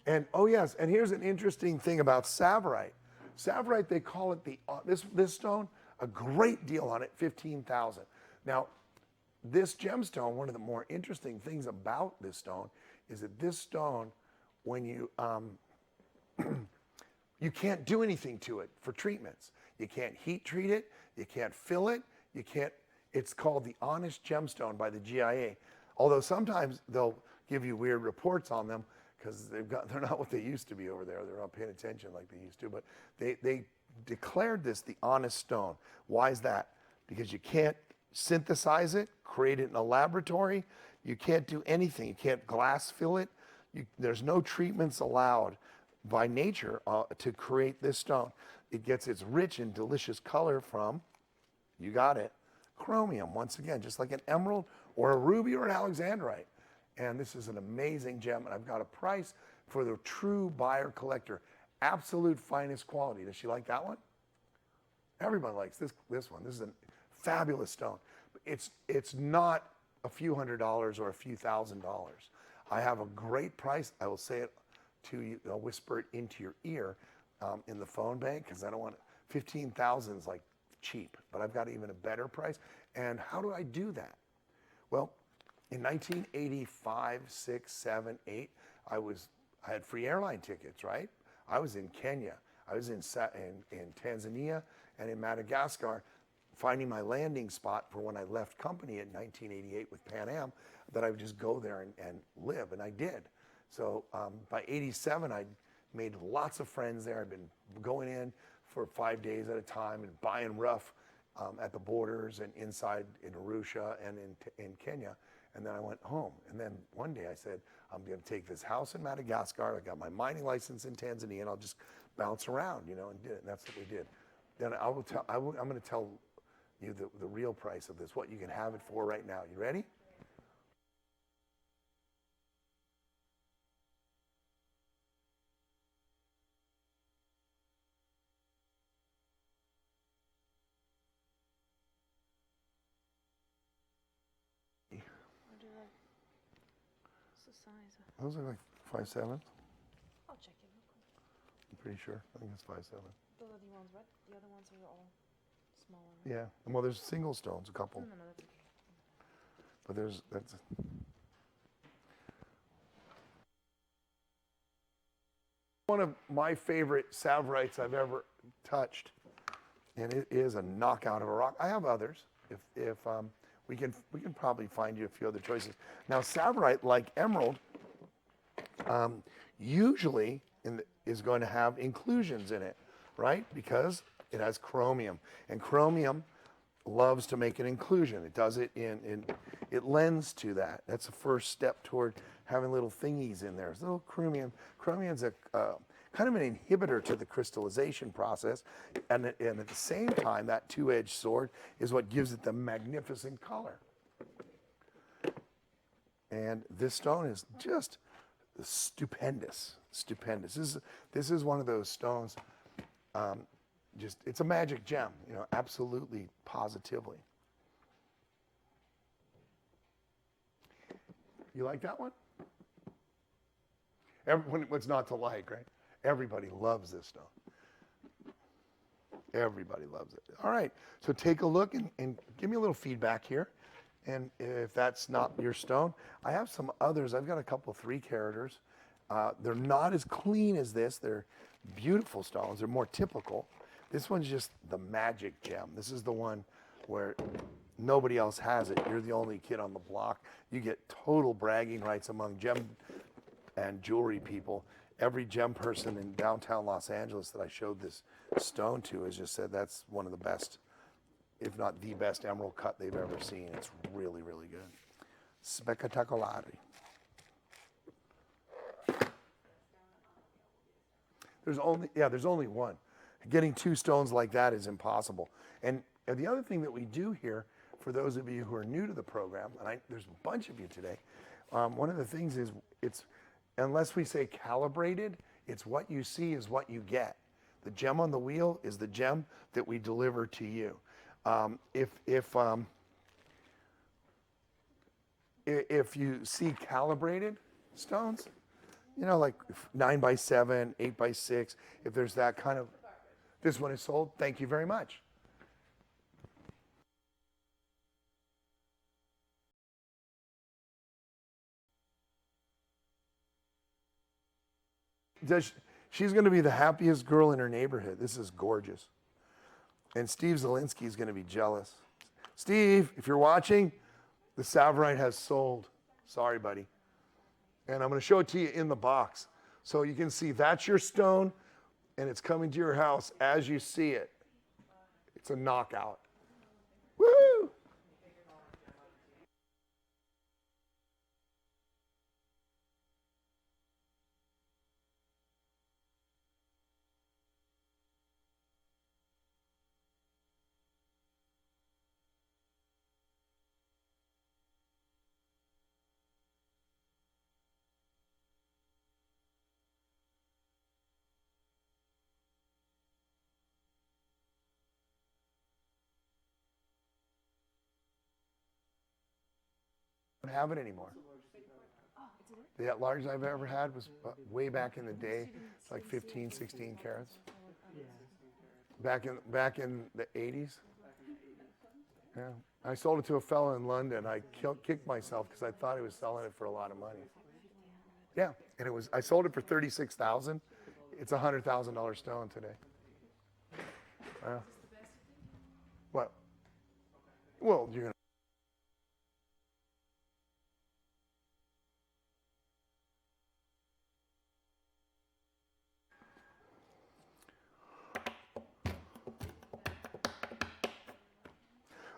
And oh yes, and here's an interesting thing about Savarite. Savarite, they call it this stone, a great deal on it, $15,000. Now, this gemstone, one of the more interesting things about this stone is that this stone, when you you can't do anything to it for treatments. You can't heat treat it. You can't fill it. It's called the honest gemstone by the GIA. Although sometimes they'll give you weird reports on them because they're not what they used to be over there. They're not paying attention like they used to. But they declared this the honest stone. Why is that? Because you can't synthesize it, create it in a laboratory. You can't do anything. You can't glass fill it. There's no treatments allowed by nature to create this stone. It gets its rich and delicious color from, you got it, chromium, once again, just like an emerald or a ruby or an alexandrite. And this is an amazing gem, and I've got a price for the true buyer collector. Absolute finest quality. Does she like that one? Everyone likes this one. This is a fabulous stone. It's not a few $100s or a few $1,000s. I have a great price. I will say it to you. I'll whisper it into your ear in the phone bank, because I don't want 15,000 is like cheap, but I've got even a better price. And how do I do that? Well, in 1985, 6, 7, 8, I had free airline tickets, right? I was in Kenya. I was in Tanzania and in Madagascar, finding my landing spot for when I left company in 1988 with Pan Am, that I would just go there and live, and I did. So by 87, I'd made lots of friends there. I'd been going in for 5 days at a time and buying rough at the borders and inside in Arusha and in Kenya. And then I went home. And then one day I said, I'm going to take this house in Madagascar. I got my mining license in Tanzania, and I'll just bounce around, and did it. And that's what we did. Then I'm going to tell you the real price of this, what you can have it for right now. You ready? What's the size? Those are like 5'7". I'll check it real quick. I'm pretty sure. I think it's 5'7". Those are the ones, right? The other ones are all smaller. Right? Yeah. Well, there's single stones, a couple. No, that's okay. But that's one of my favorite savrites I've ever touched, and it is a knockout of a rock. I have others. If we can probably find you a few other choices. Now, savrite, like emerald, usually is going to have inclusions in it, right? Because it has chromium, and chromium loves to make an inclusion. It does it it lends to that. That's the first step toward having little thingies in there. It's little chromium. Chromium's a kind of an inhibitor to the crystallization process, and at the same time, that two-edged sword is what gives it the magnificent color. And this stone is just stupendous, stupendous. This is one of those stones. It's a magic gem, absolutely, positively. You like that one? What's not to like, right? Everybody loves this stone. Everybody loves it. All right, so take a look and give me a little feedback here. And if that's not your stone, I have some others. I've got a couple 3-caraters. They're not as clean as this. They're beautiful stones. They're more typical. This one's just the magic gem. This is the one where nobody else has it. You're the only kid on the block. You get total bragging rights among gem and jewelry people. Every gem person in downtown Los Angeles that I showed this stone to has just said that's one of the best, if not the best emerald cut they've ever seen. It's really, really good. Spettacolare. There's only one. Getting 2 stones like that is impossible. And the other thing that we do here, for those of you who are new to the program, and there's a bunch of you today, one of the things is unless we say calibrated, it's what you see is what you get. The gem on the wheel is the gem that we deliver to you. If you see calibrated stones, like 9x7, 8x6, if there's that kind of, this one is sold. Thank you very much. She's going to be the happiest girl in her neighborhood. This is gorgeous. And Steve Zielinski is going to be jealous. Steve, if you're watching, the Savrite has sold. Sorry, buddy. And I'm going to show it to you in the box. So you can see that's your stone, and it's coming to your house as you see it. It's a knockout. Woo! I don't have it anymore. The largest I've ever had was way back in the day, like 15, 16 carats. Back in the 80s. Yeah, I sold it to a fellow in London. I kicked myself because I thought he was selling it for a lot of money. Yeah, and I sold it for $36,000. It's a $100,000 stone today. What? Well, you're gonna.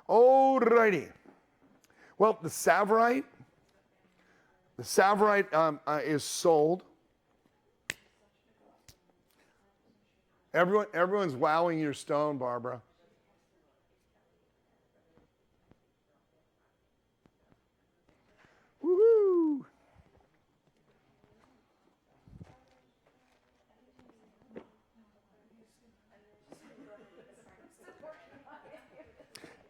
Alrighty. Well, the Savorite is sold. Everyone's wowing your stone, Barbara. Woohoo!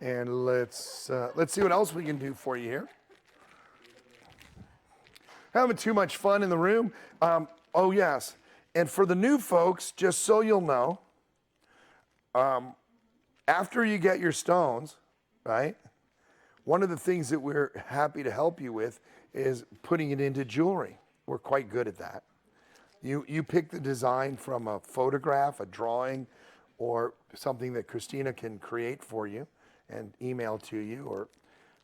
And let's see what else we can do for you here. Having too much fun in the room. Oh yes, and for the new folks, just so you'll know, after you get your stones, right? One of the things that we're happy to help you with is putting it into jewelry. We're quite good at that. You pick the design from a photograph, a drawing, or something that Christina can create for you and email to you or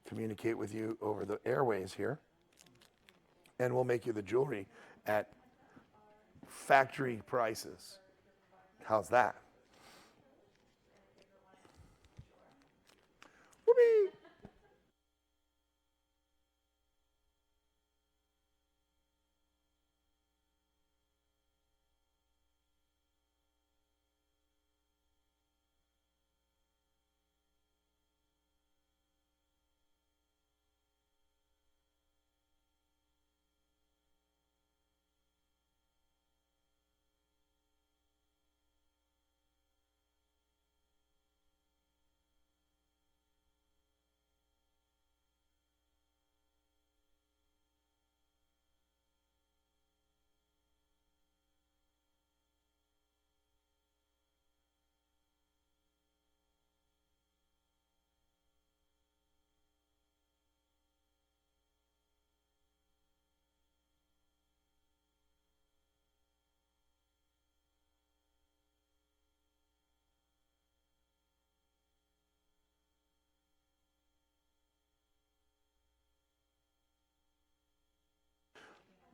communicate with you over the airways here. And we'll make you the jewelry at factory prices. How's that? Whoopee!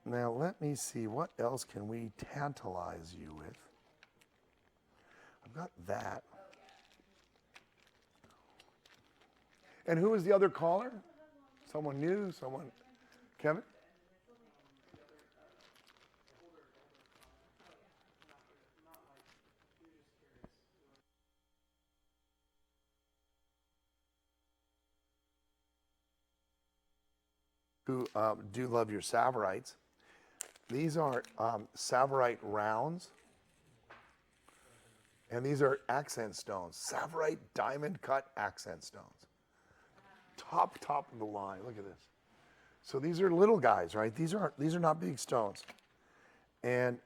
Now let me see, what else can we tantalize you with? I've got that. And who was the other caller? Someone new? Someone? Kevin? Who do love your Savorites. These are Savorite rounds. And these are accent stones. Savorite diamond cut accent stones. Top of the line. Look at this. So these are little guys, right? These are not big stones. And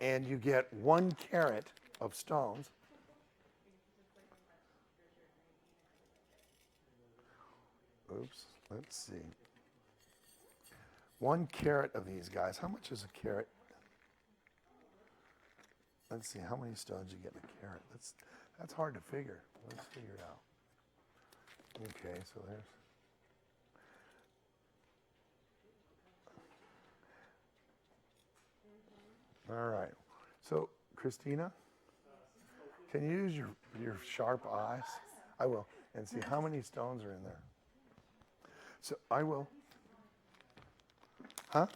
you get 1 carat of stones. Oops, let's see. 1 carat of these guys. How much is a carat? Let's see, how many stones you get in a carat? That's hard to figure. Let's figure it out. Okay, so All right. So, Christina, can you use your sharp eyes? I will. And see how many stones are in there. So, I will. Huh?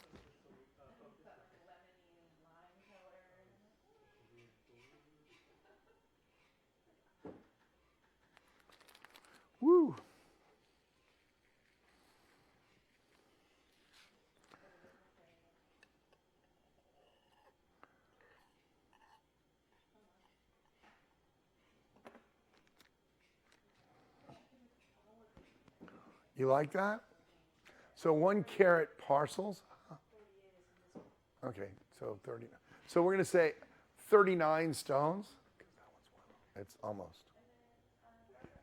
Woo. You like that? So 1 carat parcels. Okay, so 30. So we're going to say 39 stones. It's almost.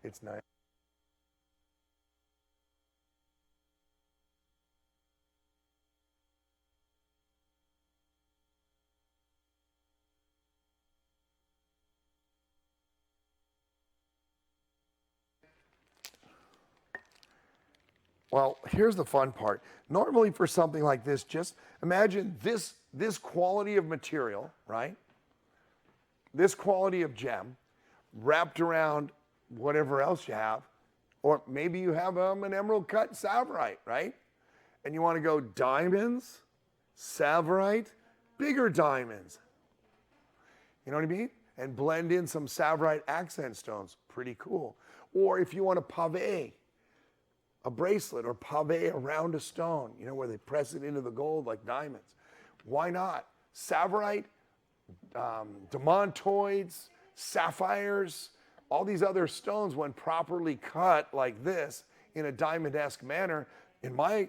It's 9. Well, here's the fun part. Normally for something like this, just imagine this quality of material, right? This quality of gem wrapped around whatever else you have, or maybe you have an emerald cut Tsavorite, right? And you want to go diamonds, Tsavorite, bigger diamonds. You know what I mean? And blend in some Tsavorite accent stones. Pretty cool. Or if you want to pave a bracelet or pave around a stone, you know, where they press it into the gold like diamonds. Why not? Tsavorite, demontoids, sapphires, all these other stones, when properly cut like this in a diamond-esque manner, in my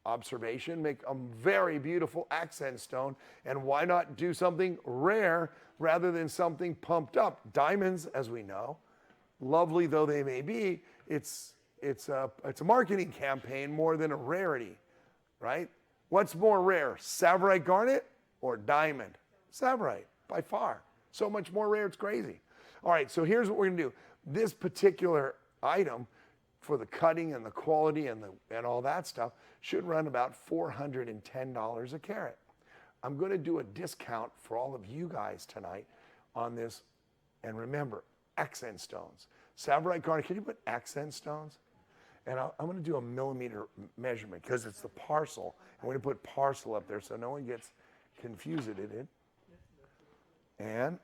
observation, make a very beautiful accent stone. And why not do something rare rather than something pumped up? Diamonds, as we know, lovely though they may be, it's a marketing campaign more than a rarity, right? What's more rare, Tsavorite garnet or diamond? Tsavorite, by far. So much more rare, it's crazy. All right, so here's what we're gonna do. This particular item, for the cutting and the quality and all that stuff, should run about $410 a carat. I'm gonna do a discount for all of you guys tonight on this. And remember, accent stones. Tsavorite garnet, can you put accent stones? And I'm going to do a millimeter measurement because it's the parcel. I'm going to put parcel up there so no one gets confused in it. And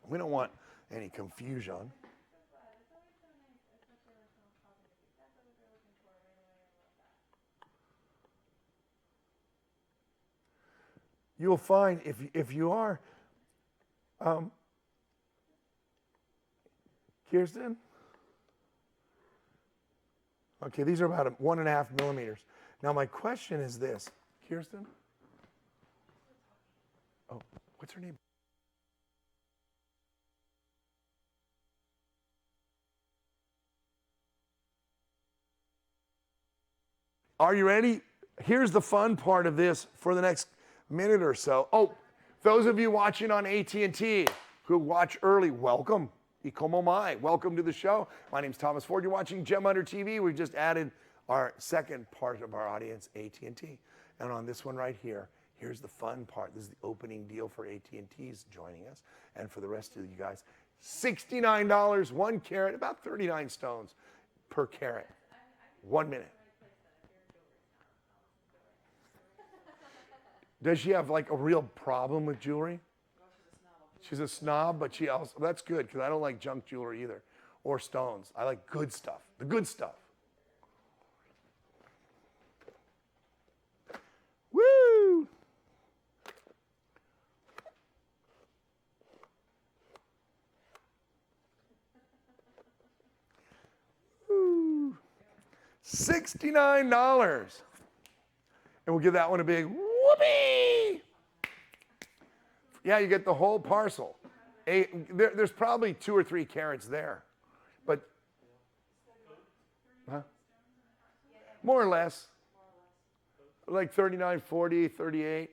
we don't want any confusion. You'll find if you are, Kirsten? Okay, these are about 1.5 millimeters. Now my question is this, Kirsten? Oh, what's her name? Are you ready? Here's the fun part of this for the next minute or so. Oh, those of you watching on AT&T who watch early, welcome. Y como mai. Welcome to the show. My name's Thomas Ford. You're watching Gemhunter TV. We've just added our second part of our audience, AT&T. And on this one right here, here's the fun part. This is the opening deal for AT&T's joining us. And for the rest of you guys, $69, 1 carat, about 39 stones per carat. 1 minute. Does she have like a real problem with jewelry? She's a snob, but she also, that's good because I don't like junk jewelry either, or stones. I like good stuff, the good stuff. Woo! Woo! $69. And we'll give that one a big whoopee. Yeah, you get the whole parcel. There's probably 2 or 3 carats there, but huh? More or less, like 39, 40, 38.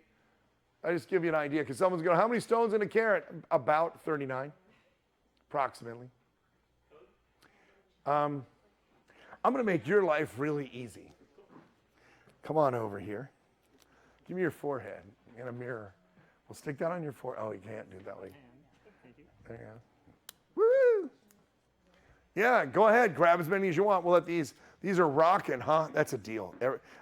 I just give you an idea because someone's going, how many stones in a carat? About 39, approximately. I'm going to make your life really easy. Come on over here. Give me your forehead. in a mirror. We'll stick that on your forehead. Oh, you can't do that. Like, Thank you. there you go. Woo! Yeah, go ahead. Grab as many as you want. We'll let these are rocking, huh? That's a deal.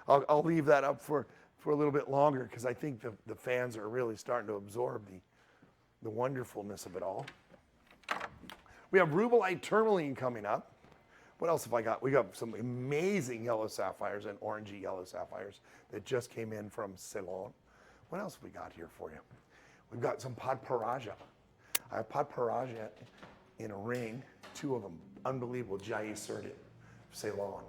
I'll leave that up for a little bit longer because I think the fans are really starting to absorb the wonderfulness of it all. We have rubellite tourmaline coming up. What else have I got? We got some amazing yellow sapphires and orangey yellow sapphires that just came in from Ceylon. What else have we got here for you? We've got some Padparaja. I have Padparaja in a ring, 2 of them, unbelievable Jai Surdit, Ceylon.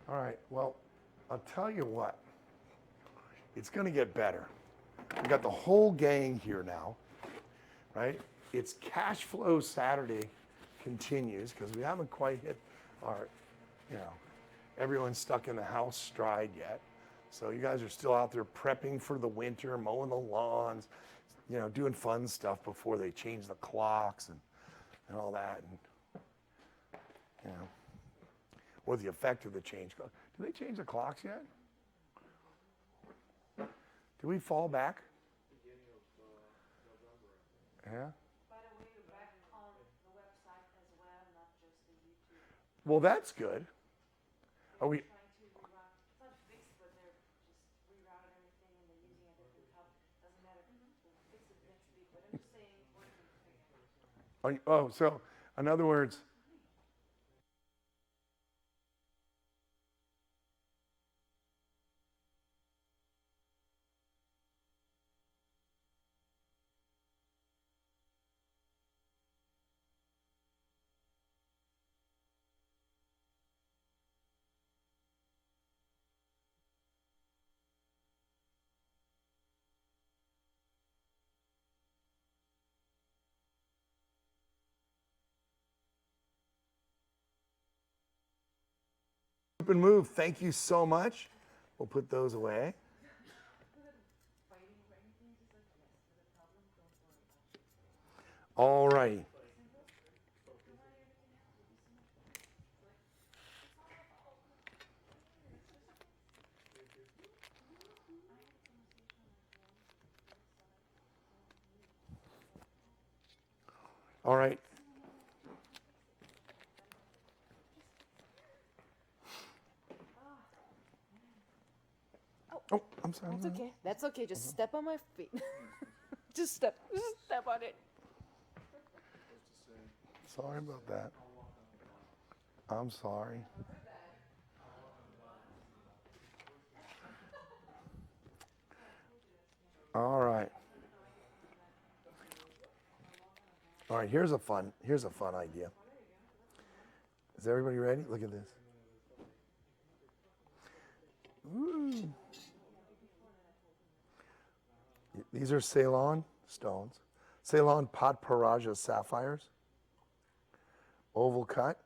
All right, well, I'll tell you what, it's gonna get better. We got the whole gang here now, right? It's cash flow Saturday continues because we haven't quite hit our, everyone's stuck in the house stride yet. So you guys are still out there prepping for the winter, mowing the lawns, doing fun stuff before they change the clocks and all that. And, or the effect of the change. Do they change the clocks yet? Do we fall back? Yeah. By the way, we're back on the website as well, not just the YouTube. Well, that's good. Are we? Trying to reroute, it's not fixed, but they're just rerouting everything and they're using a different hub. Doesn't matter. We'll fix it next week, but I'm just saying, we're going to fix it. So in other words, and move. Thank you so much. We'll put those away. All right. All right. Oh, I'm sorry. That's okay. That's okay. Just step on my feet. just step on it. Sorry about that. I'm sorry. All right. All right, here's a fun idea. Is everybody ready? Look at this. Ooh. These are Ceylon stones. Ceylon Padparaja sapphires. Oval cut.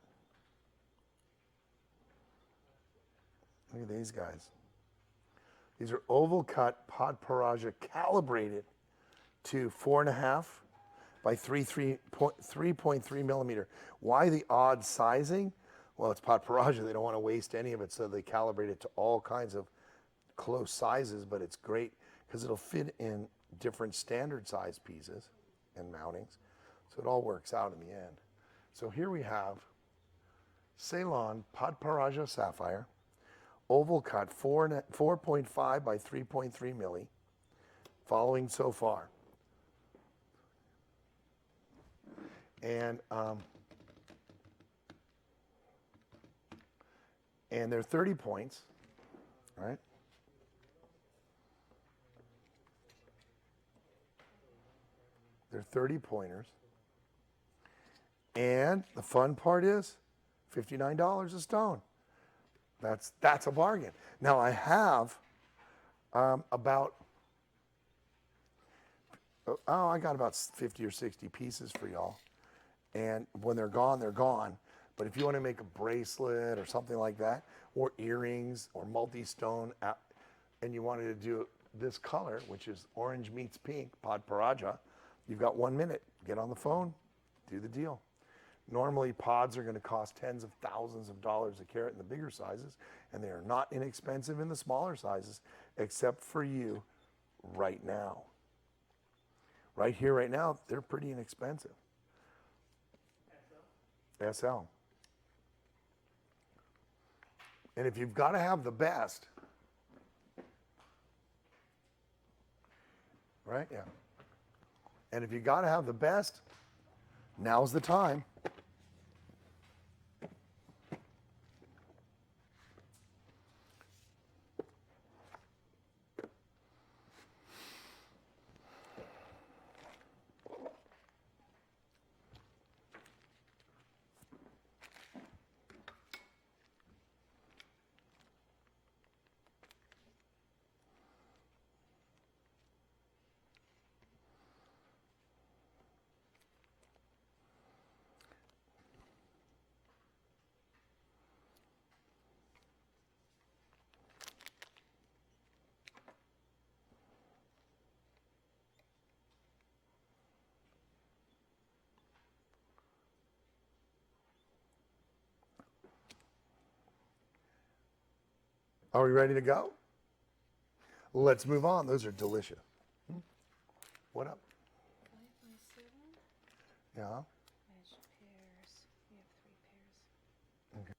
Look at these guys. These are oval cut Padparaja calibrated to 4.5 by 3.3 millimeter. Why the odd sizing? Well, it's Padparaja. They don't want to waste any of it, so they calibrate it to all kinds of close sizes, but it's great because it'll fit in different standard size pieces and mountings. So it all works out in the end. So here we have Ceylon Padparaja sapphire, oval cut 4.5 by 3.3 milli, following so far. and they're 30 points, right? They're 30 pointers. And the fun part is $59 a stone. That's a bargain. Now I have about, I got about 50 or 60 pieces for y'all. And when they're gone, they're gone. But if you want to make a bracelet or something like that, or earrings or multi-stone, and you wanted to do this color, which is orange meets pink, Podparaja, you've got 1 minute. Get on the phone, do the deal. Normally, pods are going to cost tens of thousands of dollars a carat in the bigger sizes, and they are not inexpensive in the smaller sizes, except for you right now. Right here, right now, they're pretty inexpensive. SL. And if you've got to have the best, right? Yeah. And if you got to have the best, now's the time. Are we ready to go? Let's move on. Those are delicious. What up? 5x7. Yeah. Matched pairs. We have 3 pairs. Okay.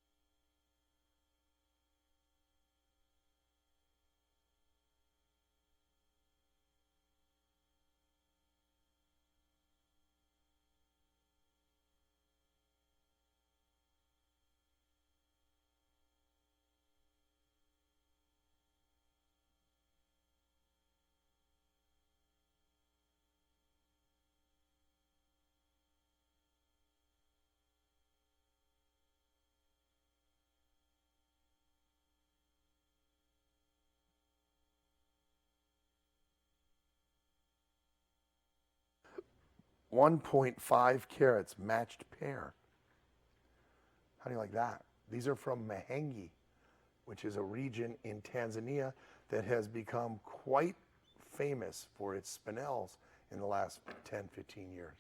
$1.5 carats matched pair. How do you like that? These are from Mahenge, which is a region in Tanzania that has become quite famous for its spinels in the last 10, 15 years.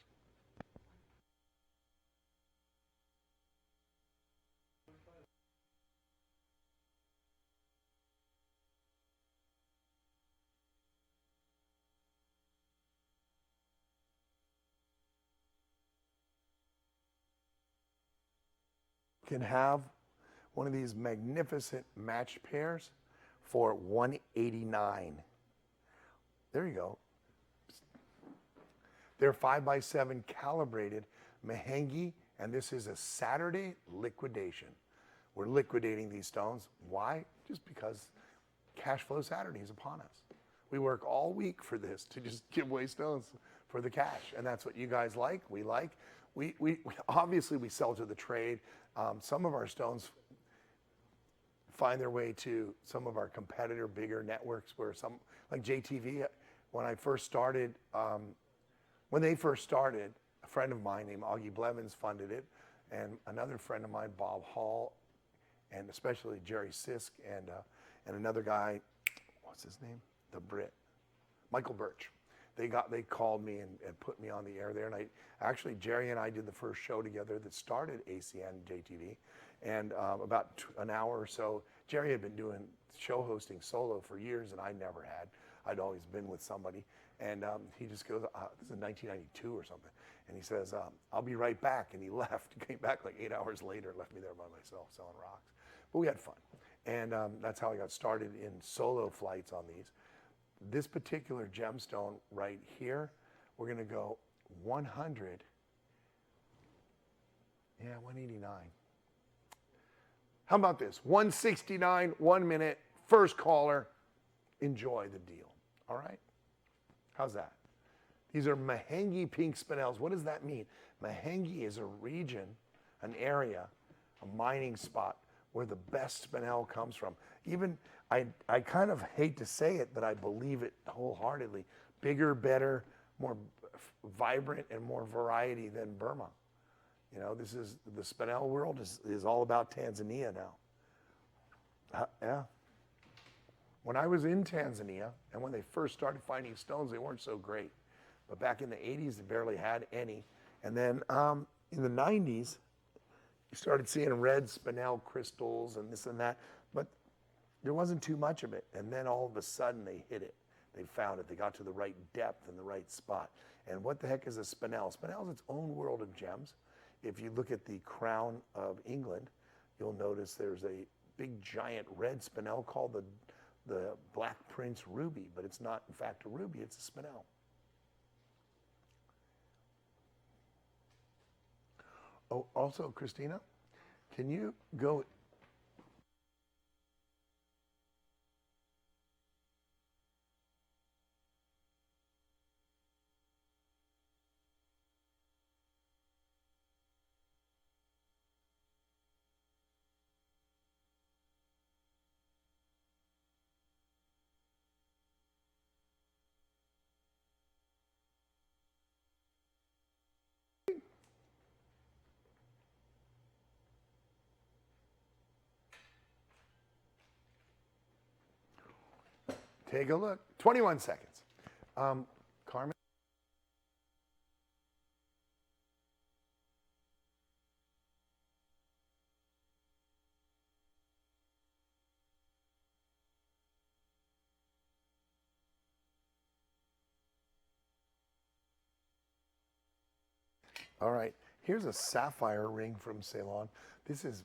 Can have one of these magnificent matched pairs for $189. There you go. They're 5x7 calibrated Mahenge, and this is a Saturday liquidation. We're liquidating these stones. Why? Just because Cash Flow Saturday is upon us. We work all week for this to just give away stones for the cash, and that's what you guys like. We like. We obviously we sell to the trade. Some of our stones find their way to some of our competitor bigger networks, where some like JTV. When I first started, when they first started, a friend of mine named Augie Blevins funded it, and another friend of mine, Bob Hall, and especially Jerry Sisk, and another guy, what's his name? The Brit, Michael Birch. They called me and put me on the air there, and actually Jerry and I did the first show together that started ACN JTV, and about an hour or so. Jerry had been doing show hosting solo for years, and I never had. I'd always been with somebody, and he just goes, this is 1992 or something, and he says, I'll be right back, and he left. He came back like 8 hours later, left me there by myself selling rocks, but we had fun, and that's how I got started in solo flights on these. This particular gemstone right here, we're going to go 100 Yeah, 189. How about this? 169, 1 minute, first caller. Enjoy the deal. All right? How's that? These are Mahengi pink spinels. What does that mean? Mahengi is a region, an area, a mining spot where the best spinel comes from. Even, I kind of hate to say it, but I believe it wholeheartedly. Bigger, better, more vibrant, and more variety than Burma. You know, this is, the spinel world is all about Tanzania now. Yeah. When I was in Tanzania, and when they first started finding stones, they weren't so great. But back in the 80s, they barely had any. And then in the 90s, you started seeing red spinel crystals and this and that. But there wasn't too much of it. And then all of a sudden, they hit it. They found it. They got to the right depth and the right spot. And what the heck is a spinel? Spinel is its own world of gems. If you look at the crown of England, you'll notice there's a big giant red spinel called the Black Prince ruby, but it's not in fact a ruby, it's a spinel. Oh, also, Christina, can you go? Take a look. 21 seconds. Carmen? All right, here's a sapphire ring from Ceylon. This is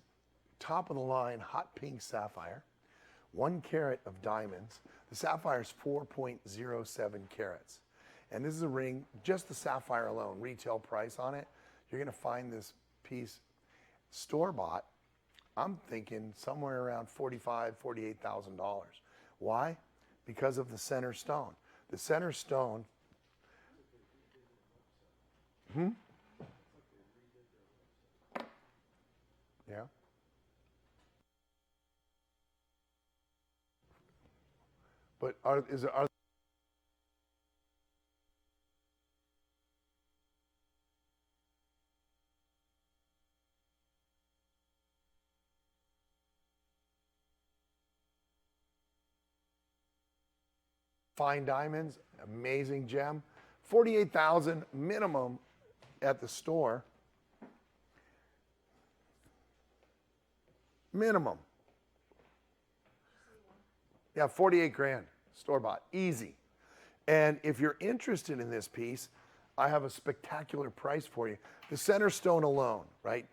top of the line, hot pink sapphire. 1 carat of diamonds. The sapphire is 4.07 carats. And this is a ring, just the sapphire alone, retail price on it. You're gonna find this piece store-bought, I'm thinking somewhere around $45,000, $48,000. Why? Because of the center stone. The center stone, yeah. But are fine diamonds, amazing gem, 48,000 minimum at the store. Minimum. Yeah, 48 grand, store bought, easy. And if you're interested in this piece, I have a spectacular price for you. The center stone alone, right?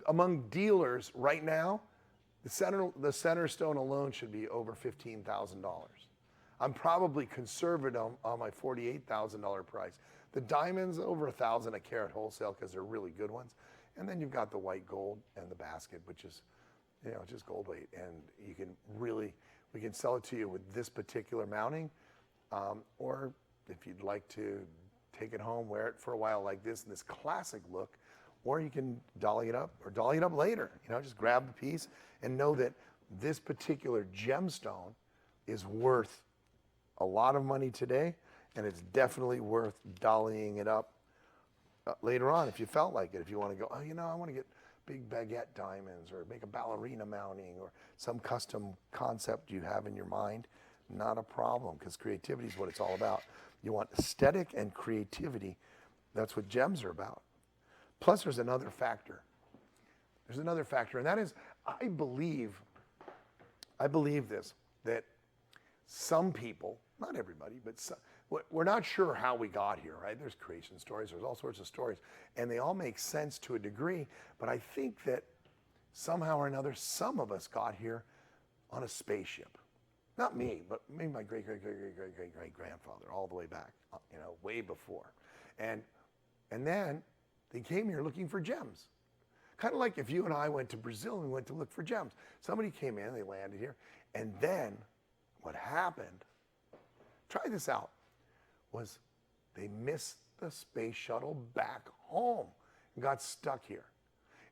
Among dealers right now, the center stone alone should be over $15,000. I'm probably conservative on my $48,000 price. The diamonds over $1,000 a carat wholesale because they're really good ones. And then you've got the white gold and the basket, which is, you know, just gold weight. And you can really, we can sell it to you with this particular mounting, or if you'd like to take it home, wear it for a while like this in this classic look, or you can dolly it up or dolly it up later. You know, just grab the piece and know that this particular gemstone is worth a lot of money today, and it's definitely worth dollying it up later on if you felt like it. If you want to go, oh, you know, I want to get big baguette diamonds or make a ballerina mounting or some custom concept you have in your mind, not a problem, because creativity is what it's all about. You want aesthetic and creativity. That's what gems are about. Plus, there's another factor. There's another factor, and that is, I believe this, that some people, not everybody, but some, we're not sure how we got here, right? There's creation stories, there's all sorts of stories, and they all make sense to a degree, but I think that somehow or another, some of us got here on a spaceship. Not me, but maybe my great-great-great-great-great-great-grandfather, all the way back, you know, way before. And then they came here looking for gems. Kind of like if you and I went to Brazil and we went to look for gems. Somebody came in, they landed here, and then what happened, try this out, was they missed the space shuttle back home and got stuck here.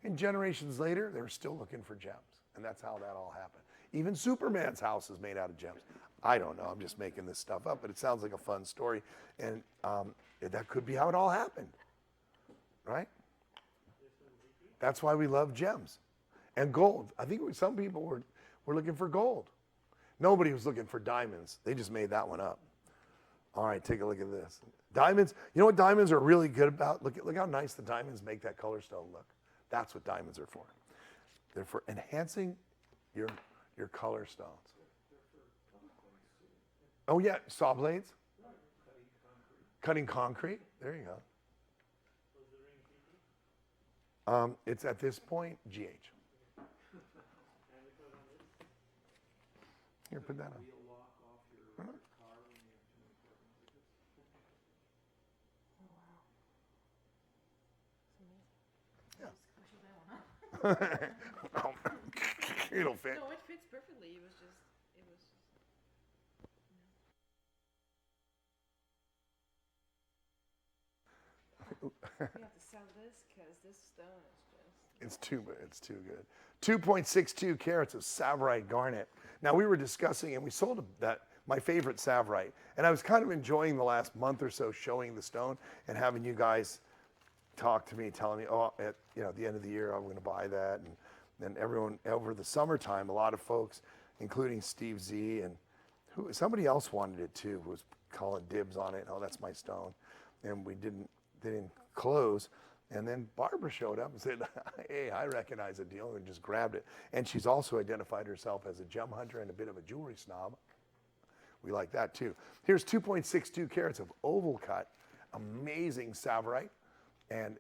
And generations later, they were still looking for gems. And that's how that all happened. Even Superman's house is made out of gems. I don't know, I'm just making this stuff up, but it sounds like a fun story. And that could be how it all happened, right? That's why we love gems and gold. I think some people were looking for gold. Nobody was looking for diamonds. They just made that one up. All right, take a look at this. Diamonds, you know what diamonds are really good about? Look how nice the diamonds make that color stone look. That's what diamonds are for. They're for enhancing your color stones. Oh yeah, saw blades? Cutting concrete. There you go. It's at this point, GH. Here, put that on. It'll fit. No, it fits perfectly. It was just. We have to sell this because this stone is just. It's too good. 2.62 carats of Savorite garnet. Now we were discussing, and we sold my favorite Savorite, and I was kind of enjoying the last month or so showing the stone and having you guys talk to me, telling me, at the end of the year I'm going to buy that, and then everyone over the summertime, a lot of folks, including Steve Z and somebody else wanted it too, was calling dibs on it. Oh, that's my stone, and they didn't close. And then Barbara showed up and said, hey, I recognize a deal, and just grabbed it. And she's also identified herself as a gem hunter and a bit of a jewelry snob. We like that too. Here's 2.62 carats of oval cut, amazing Savorite. And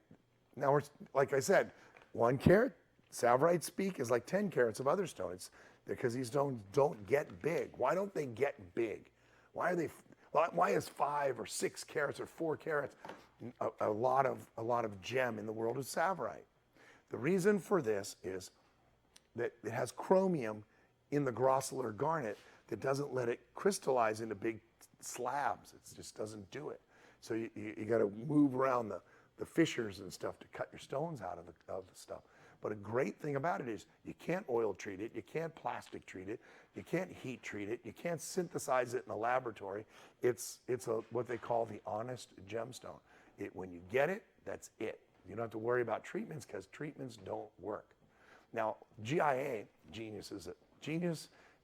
now we're, like I said, 1 carat, Savorite speak, is like 10 carats of other stones because these stones don't get big. Why don't they get big? Why is 5 or 6 carats or 4 carats a lot of gem in the world of Savorite? The reason for this is that it has chromium in the grossular garnet that doesn't let it crystallize into big slabs. It just doesn't do it. So you got to move around the fissures and stuff to cut your stones out of the stuff. But a great thing about it is you can't oil treat it, you can't plastic treat it, you can't heat treat it, you can't synthesize it in a laboratory. It's what they call the honest gemstone. When you get it, that's it. You don't have to worry about treatments because treatments don't work. Now, GIA, genius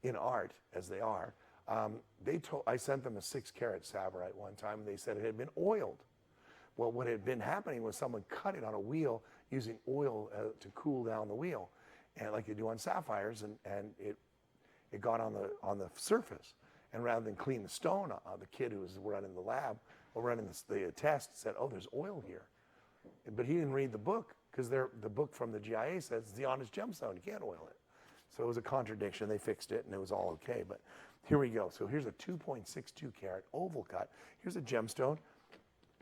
in art as they are, I sent them a 6 carat Savorite one time, and they said it had been oiled. Well, what had been happening was someone cut it on a wheel using oil to cool down the wheel, and like you do on sapphires, and it got on the surface. And rather than clean the stone, the kid who was running the lab or running the test said, "Oh, there's oil here," but he didn't read the book because the book from the GIA says it's the honest gemstone. You can't oil it. So it was a contradiction. They fixed it, and it was all okay. But here we go. So here's a 2.62 carat oval cut. Here's a gemstone.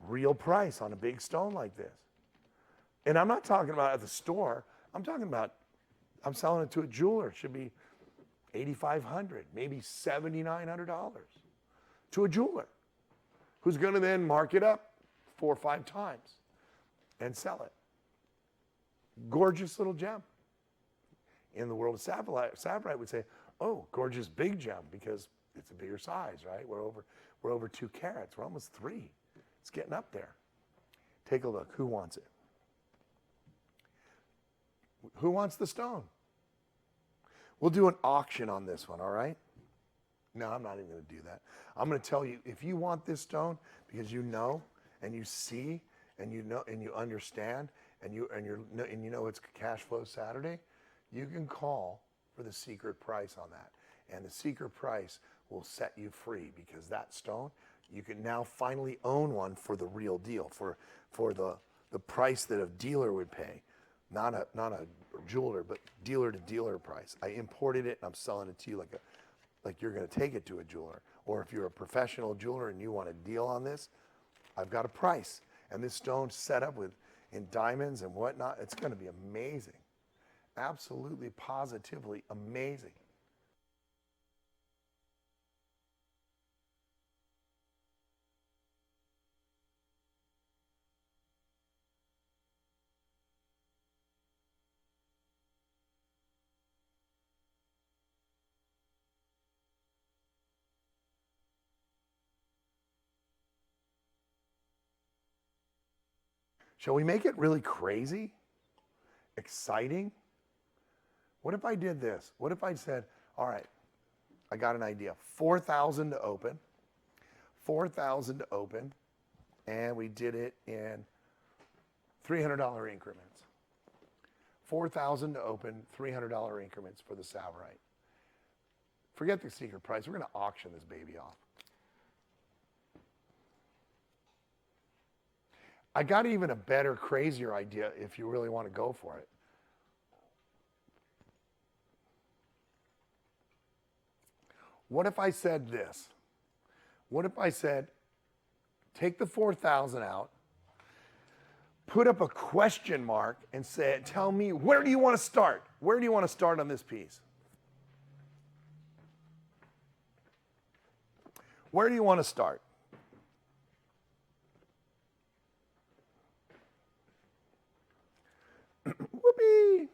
Real price on a big stone like this. And I'm not talking about at the store. I'm talking about, I'm selling it to a jeweler. It should be $8,500, maybe $7,900 to a jeweler who's going to then mark it up 4 or 5 times and sell it. Gorgeous little gem. In the world of Savorite would say, oh, gorgeous big gem because it's a bigger size, right? We're over 2 carats. We're almost 3. It's getting up there. Take a look. Who wants it? Who wants the stone? We'll do an auction on this one, all right? No, I'm not even going to do that. I'm going to tell you, if you want this stone because you know and you see and you know and you understand and you know it's Cash Flow Saturday, you can call for the secret price on that. And the secret price will set you free because that stone, you can now finally own one for the real deal, for the price that a dealer would pay. Not a jeweler, but dealer to dealer price. I imported it and I'm selling it to you like you're going to take it to a jeweler. Or if you're a professional jeweler and you want a deal on this, I've got a price. And this stone's set up with, in diamonds and whatnot. It's going to be amazing. Absolutely, positively amazing. Shall we make it really crazy? Exciting? What if I did this? What if I said, all right, I got an idea. 4,000 to open. 4,000 to open. And we did it in $300 increments. 4,000 to open, $300 increments for the Savorite. Forget the secret price. We're going to auction this baby off. I got even a better, crazier idea if you really want to go for it. What if I said this? What if I said, take the 4,000 out, put up a question mark and say, tell me, where do you want to start? Where do you want to start on this piece? Where do you want to start? Whoopee!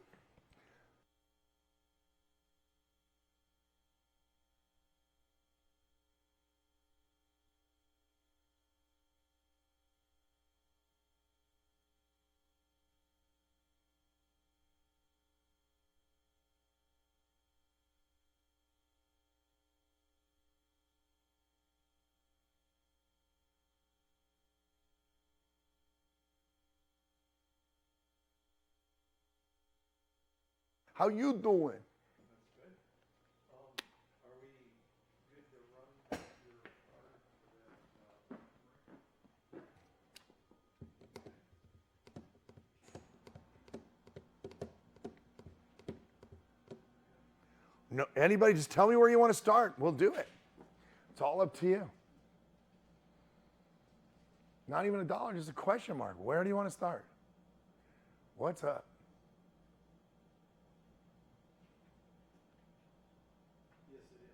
How you doing? That's good. Are we good to run your card for that? No, anybody just tell me where you want to start. We'll do it. It's all up to you. Not even $1, just a question mark. Where do you want to start? What's up? Yes, it is.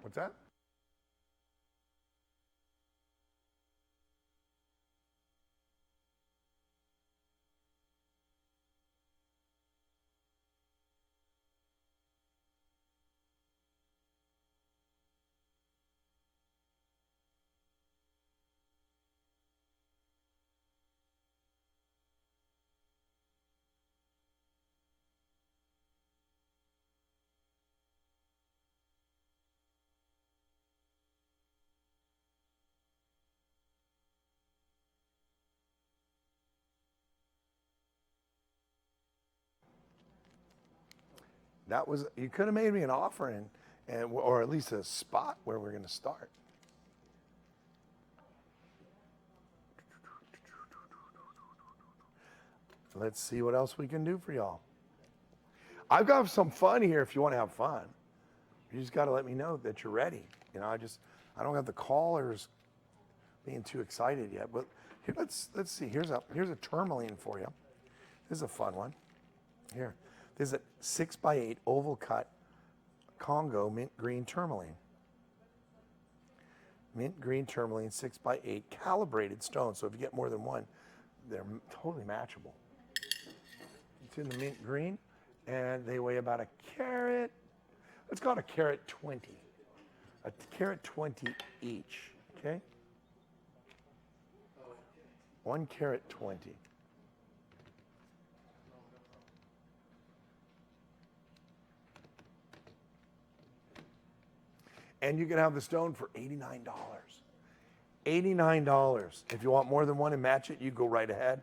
What's that? That was, you could have made me an offer or at least a spot where we're going to start. Let's see what else we can do for y'all. I've got some fun here if you want to have fun. You just got to let me know that you're ready. You know, I don't have the callers being too excited yet, but here, let's see. Here's a tourmaline for you. This is a fun one. Here. This is a 6x8 oval cut Congo mint green tourmaline. Mint green tourmaline 6x8 calibrated stone. So if you get more than one, they're totally matchable. It's in the mint green and they weigh about a carat. Let's call it a carat 20. A carat 20 each, okay? 1 carat 20. And you can have the stone for $89. $89. If you want more than one and match it, you go right ahead.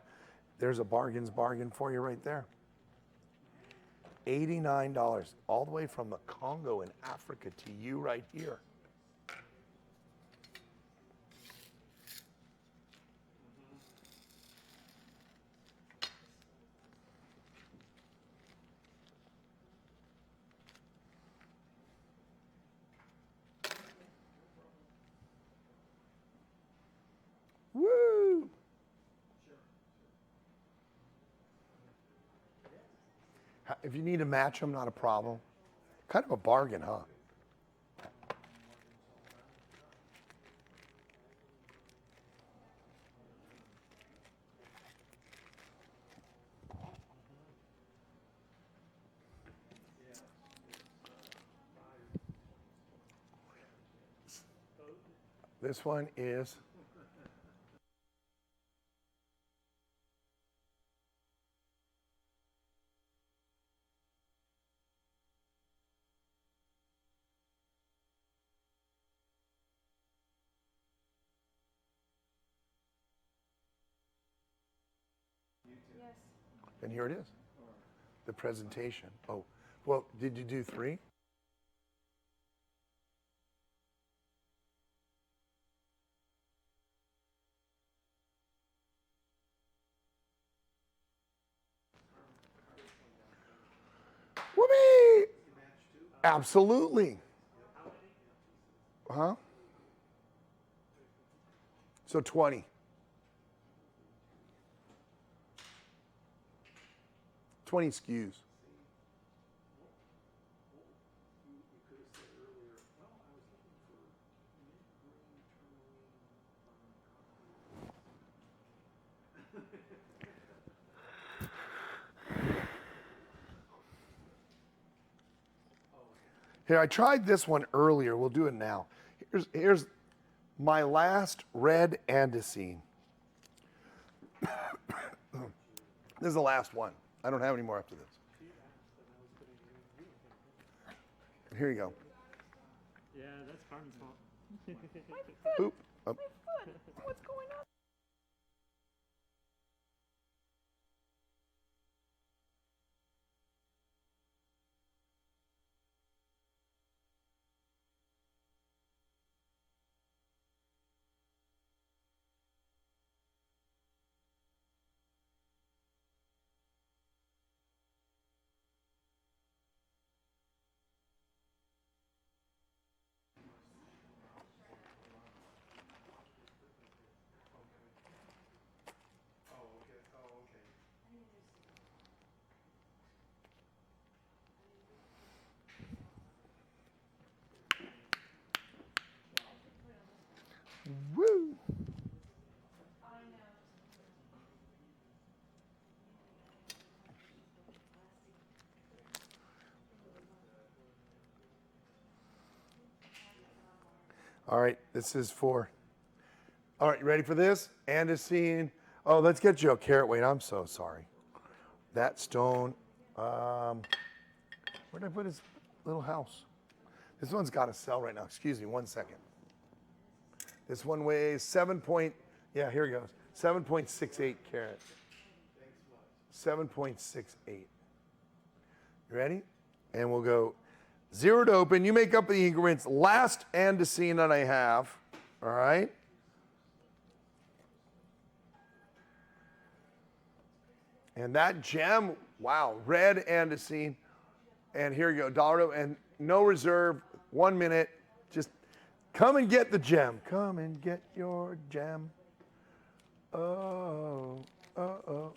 There's a bargain's bargain for you right there. $89, all the way from the Congo in Africa to you right here. If you need to match them, not a problem. Kind of a bargain, huh? This one is Yes. and here it is. The presentation. Oh, well, did you do 3? Whoopee! Absolutely. Huh? So 20. 20 SKUs. You could have said earlier, well, I was looking for mint green tourmaline Here, I tried this one earlier. We'll do it now. Here's my last red andesine. This is the last one. I don't have any more after this. Here you go. Yeah, that's Carmen's fault. Oop. Oh. What's going on? Woo. All right, this is for. All right, you ready for this? Andesine. Oh, let's get you a carat weight. I'm so sorry. That stone. Where did I put his little house? This one's got to sell right now. Excuse me, 1 second. This one weighs 7 point. Yeah, here it goes. 7.68 carats. 7.68. You ready? And we'll go 0 to open. You make up the ingredients. Last andesine that I have. All right. And that gem, wow, red andesine. And here you go, $1 and no reserve, 1 minute. Just come and get the gem. Come and get your gem. Oh, oh.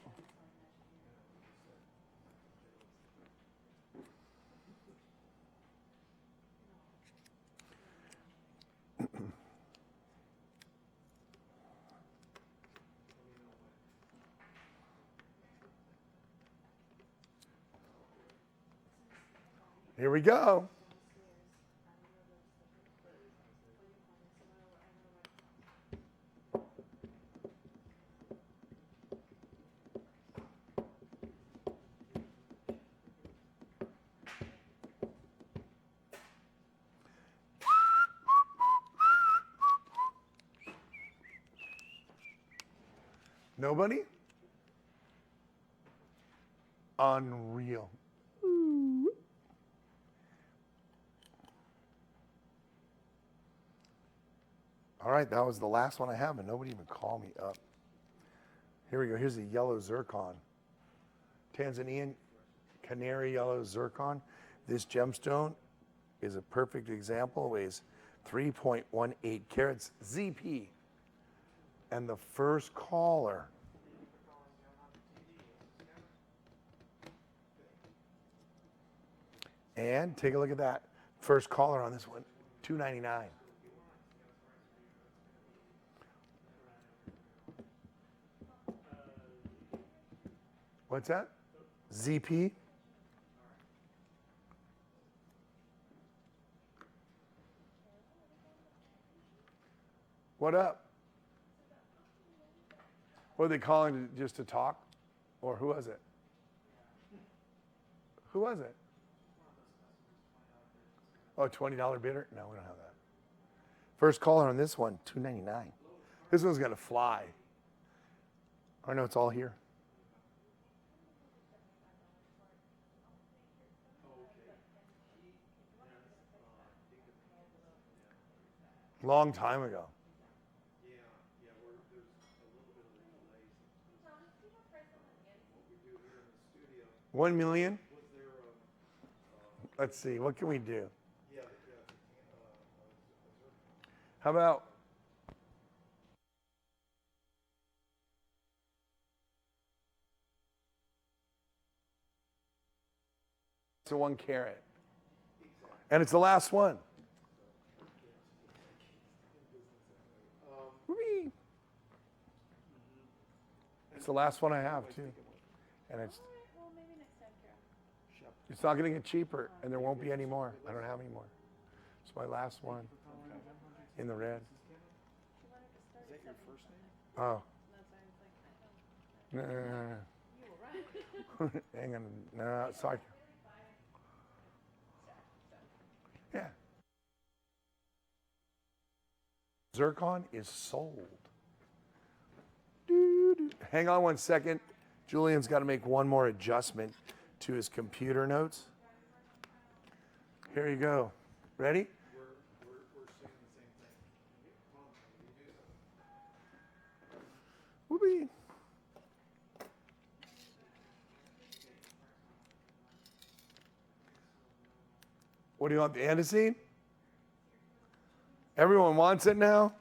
Here we go. Nobody? Unreal. All right, that was the last one I have, and nobody even called me up. Here we go. Here's the yellow zircon. Tanzanian canary yellow zircon. This gemstone is a perfect example. It weighs 3.18 carats ZP. And the first caller. And take a look at that. First caller on this one, $2.99. What's that? ZP? What up? What are they calling just to talk? Or who was it? Who was it? Oh, $20 bidder? No, we don't have that. First caller on this one, $2.99. This one's gonna fly. I know it's all here. Long time ago. Yeah, there's a little bit of a delay. What we do here in the studio, 1 million? was there, Let's see, what can we do? yeah, How about it's a 1 carat? And it's the last one. Whoopee. It's the last one I have too. And Well, maybe next time, Carol. it's not gonna get cheaper and there won't be any more. I don't have any more. It's my last one. In the red. She wanted to start is that your at first name? Oh. And that's why I was like, I don't. No. You were right. Hang on. No, sorry. Yeah. Zircon is sold. Doo-doo. Hang on 1 second. Julian's got to make one more adjustment to his computer notes. Here you go. Ready? We're saying the same thing. Come on, you do that. Whoopee. What do you want, the Andesine? Everyone wants it now?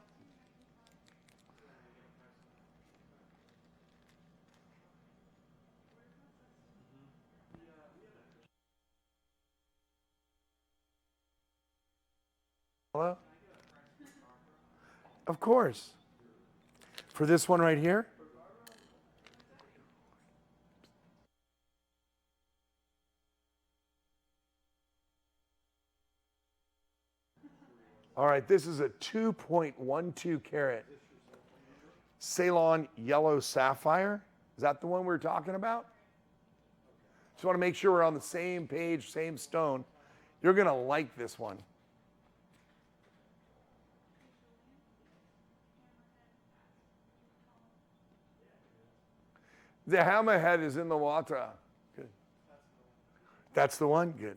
Hello? Of course. For this one right here? All right, this is a 2.12 carat Ceylon yellow sapphire. Is that the one we're talking about? Just want to make sure we're on the same page, same stone. You're going to like this one. The hammerhead is in the water. Good. That's the one? Good.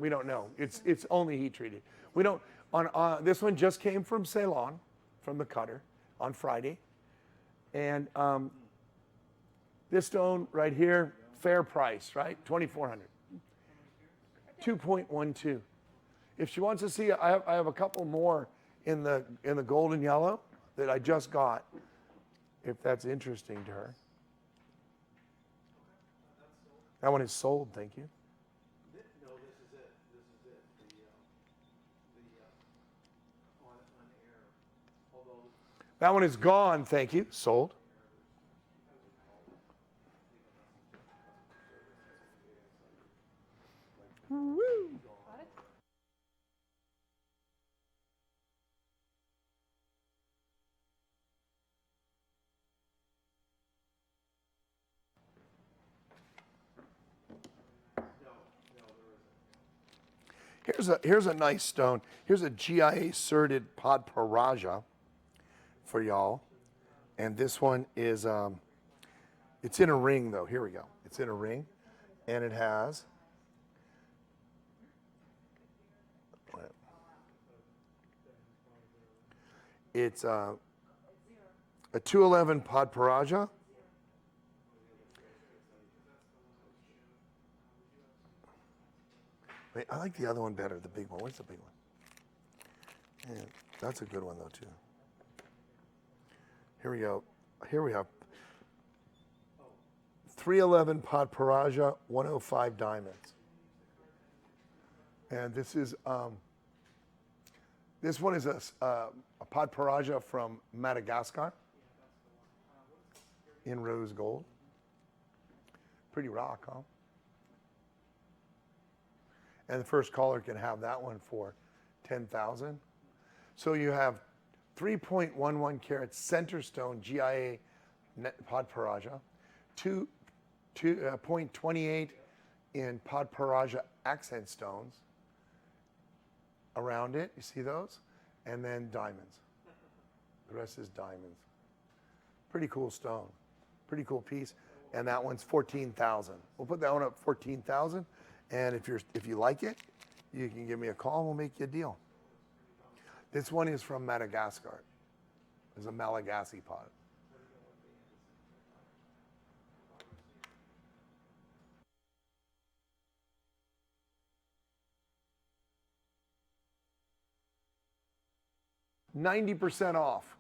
We don't know. It's only heat treated. We don't. This one just came from Ceylon, from the cutter, on Friday, and this stone right here, fair price, right? 2,400. 2.12. If she wants to see, I have a couple more in the golden yellow that I just got. If that's interesting to her. That one is sold. Thank you. No, this is it. This is it. On air. Although That one is gone. Thank you. Sold. Woo. Here's a nice stone. Here's a GIA certed Podparaja for y'all. And this one is, it's in a ring though. Here we go. It's in a ring. And it has, it's A 211 Podparaja. Wait, I like the other one better, the big one. Where's the big one? Yeah, that's a good one though too. Here we go. Here we have 311 Podparaja 105 diamonds. And this one is a Podparaja from Madagascar in rose gold. Pretty rock, huh? And the first caller can have that one for 10,000. So you have 3.11 carat center stone GIA Podparaja, 0.28 in Podparaja accent stones around it. You see those? And then diamonds. The rest is diamonds. Pretty cool stone. Pretty cool piece. And that one's 14,000. We'll put that one up 14,000. And if you like it, you can give me a call and we'll make you a deal. This one is from Madagascar. It's a Malagasy pot. $90 off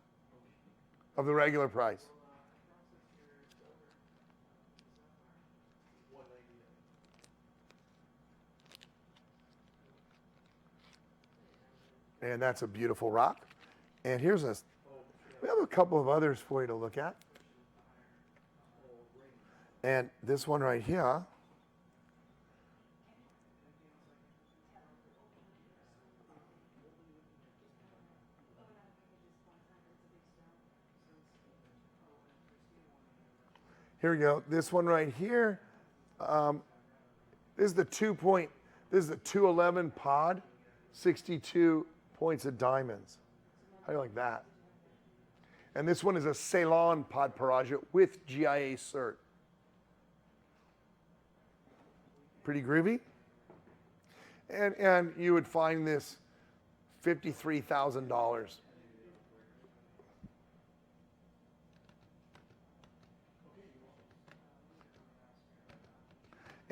of the regular price. And that's a beautiful rock. And we have a couple of others for you to look at. And this one right here, here we go. This one right here, this is the 211 pod, 62 points of diamonds. How do you like that? And this one is a Ceylon Podparaja with GIA cert. Pretty groovy. And you would find this $53,000.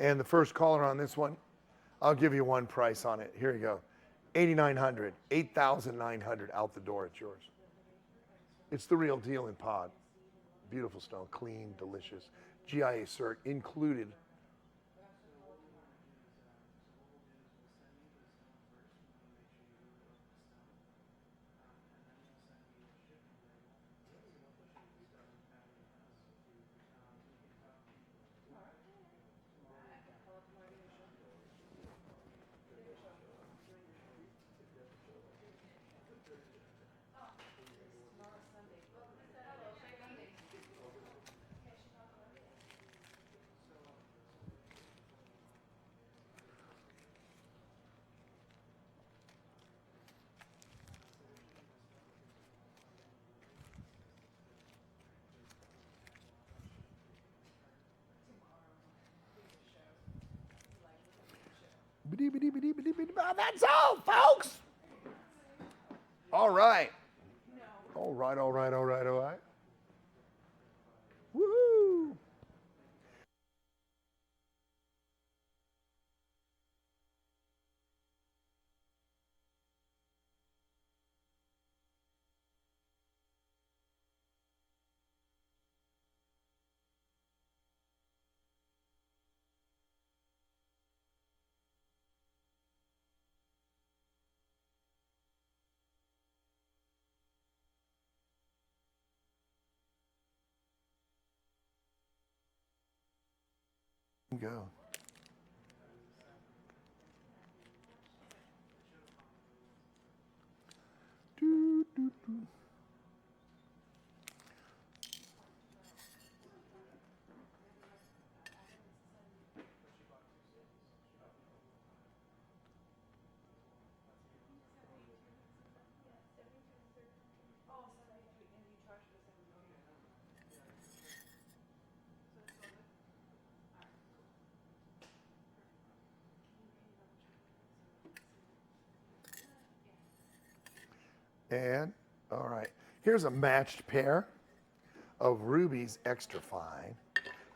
And the first caller on this one, I'll give you one price on it. Here you go. $8,900, $8,900 out the door. It's yours. It's the real deal in pod. Beautiful stone, clean, delicious. GIA cert included. That's all, folks. All right. All right, all right, all right, all right. Woohoo. Go. Do, do, do. And, all right, here's a matched pair. of rubies, extra fine.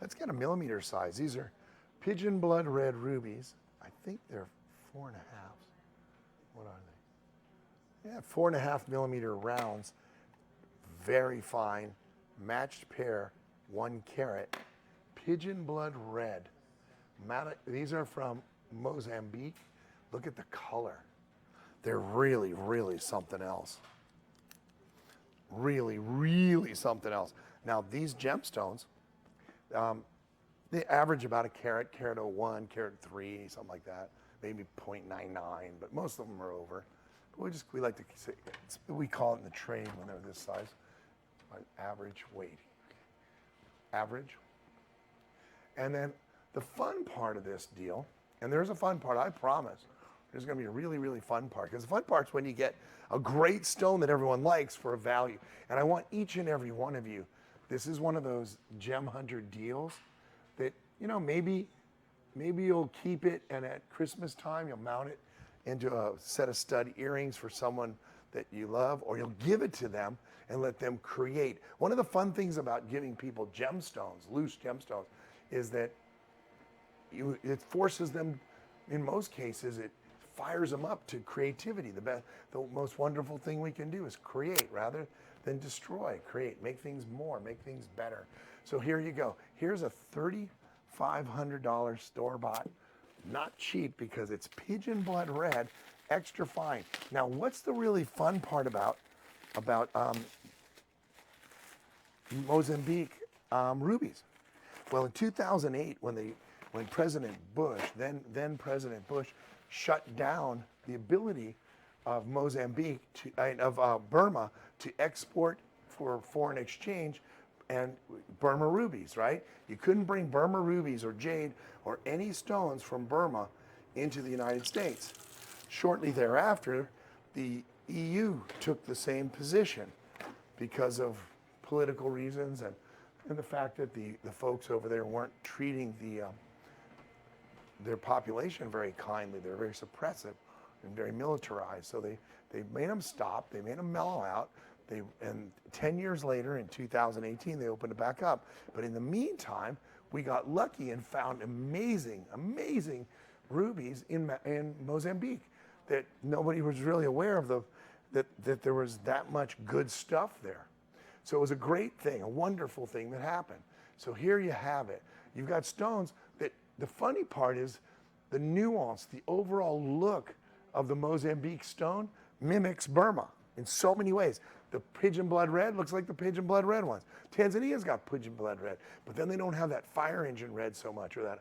Let's get a millimeter size. These are pigeon blood red rubies. I think they're 4.5. What are they? Yeah, 4.5 millimeter rounds. Very fine, matched pair, 1 carat. Pigeon blood red. These are from Mozambique. Look at the color. They're really, really something else. Really, really something else. Now these gemstones, they average about a carat, carat 01, carat 3, something like that. Maybe 0.99, but most of them are over. But we like to say, we call it in the trade when they're this size, average weight. Average. And then the fun part of this deal, and there's a fun part, I promise. There's going to be a really, really fun part. Because the fun part's when you get a great stone that everyone likes for a value. And I want each and every one of you, this is one of those Gemhunter deals that, you know, maybe you'll keep it and at Christmas time you'll mount it into a set of stud earrings for someone that you love, or you'll give it to them and let them create. One of the fun things about giving people gemstones, loose gemstones, is that it forces them, in most cases, it fires them up to creativity. The most wonderful thing we can do is create rather than destroy. Create, make things more, make things better. So here you go. Here's a $3,500 store-bought, not cheap because it's pigeon blood red, extra fine. Now, what's the really fun part about Mozambique rubies? Well, in 2008, when President Bush, then President Bush, shut down the ability of Mozambique of Burma to export for foreign exchange and Burma rubies, right? You couldn't bring Burma rubies or jade or any stones from Burma into the United States. Shortly thereafter, the EU took the same position because of political reasons and the fact that the folks over there weren't treating their population very kindly. They're very suppressive and very militarized. So they made them stop. They made them mellow out. And 10 years later, in 2018, they opened it back up. But in the meantime, we got lucky and found amazing, amazing rubies in Mozambique that nobody was really aware of that there was that much good stuff there. So it was a great thing, a wonderful thing that happened. So here you have it. You've got stones that, the funny part is the nuance, the overall look of the Mozambique stone mimics Burma in so many ways. The pigeon blood red looks like the pigeon blood red ones. Tanzania's got pigeon blood red, but then they don't have that fire engine red so much, or that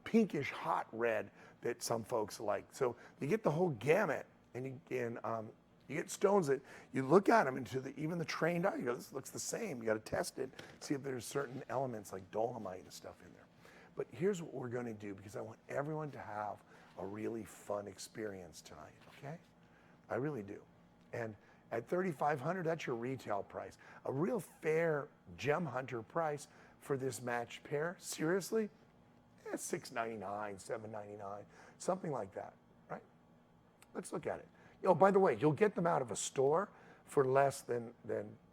pinkish hot red that some folks like. So you get the whole gamut, and you get stones that you look at them into even the trained eye, you go, this looks the same. You got to test it, see if there's certain elements like dolomite and stuff in there. But here's what we're going to do, because I want everyone to have a really fun experience tonight, okay? I really do. And at $3,500, that's your retail price. A real fair Gemhunter price for this matched pair, seriously, $6.99, $7.99, something like that, right? Let's look at it. You know, by the way, you'll get them out of a store for less than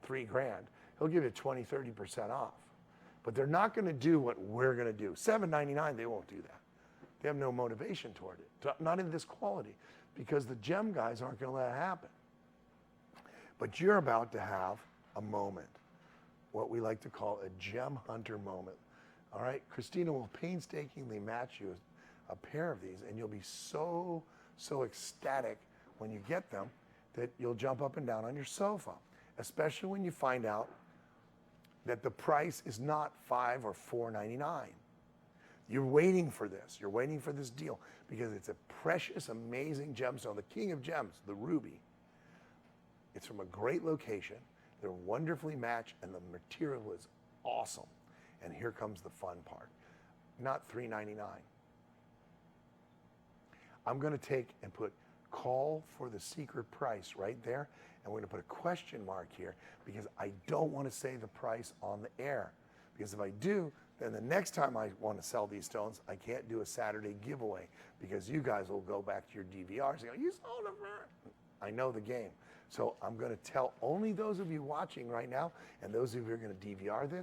$3,000. He'll give you 20, 30% off. But they're not going to do what we're going to do. $7.99, they won't do that. They have no motivation toward it, not in this quality, because the gem guys aren't going to let it happen. But you're about to have a moment, what we like to call a Gemhunter moment. All right, Christina will painstakingly match you a pair of these, and you'll be so ecstatic when you get them that you'll jump up and down on your sofa, especially when you find out that the price is not $5 or $4.99. You're waiting for this. You're waiting for this deal because it's a precious, amazing gemstone, the king of gems, the ruby. It's from a great location. They're wonderfully matched, and the material is awesome. And here comes the fun part. Not $3.99. I'm going to take and put call for the secret price right there, and we're going to put a question mark here because I don't want to say the price on the air. Because if I do, then the next time I want to sell these stones, I can't do a Saturday giveaway because you guys will go back to your DVRs and go, you sold them for. I know the game. So I'm going to tell only those of you watching right now, and those of you who are going to DVR this,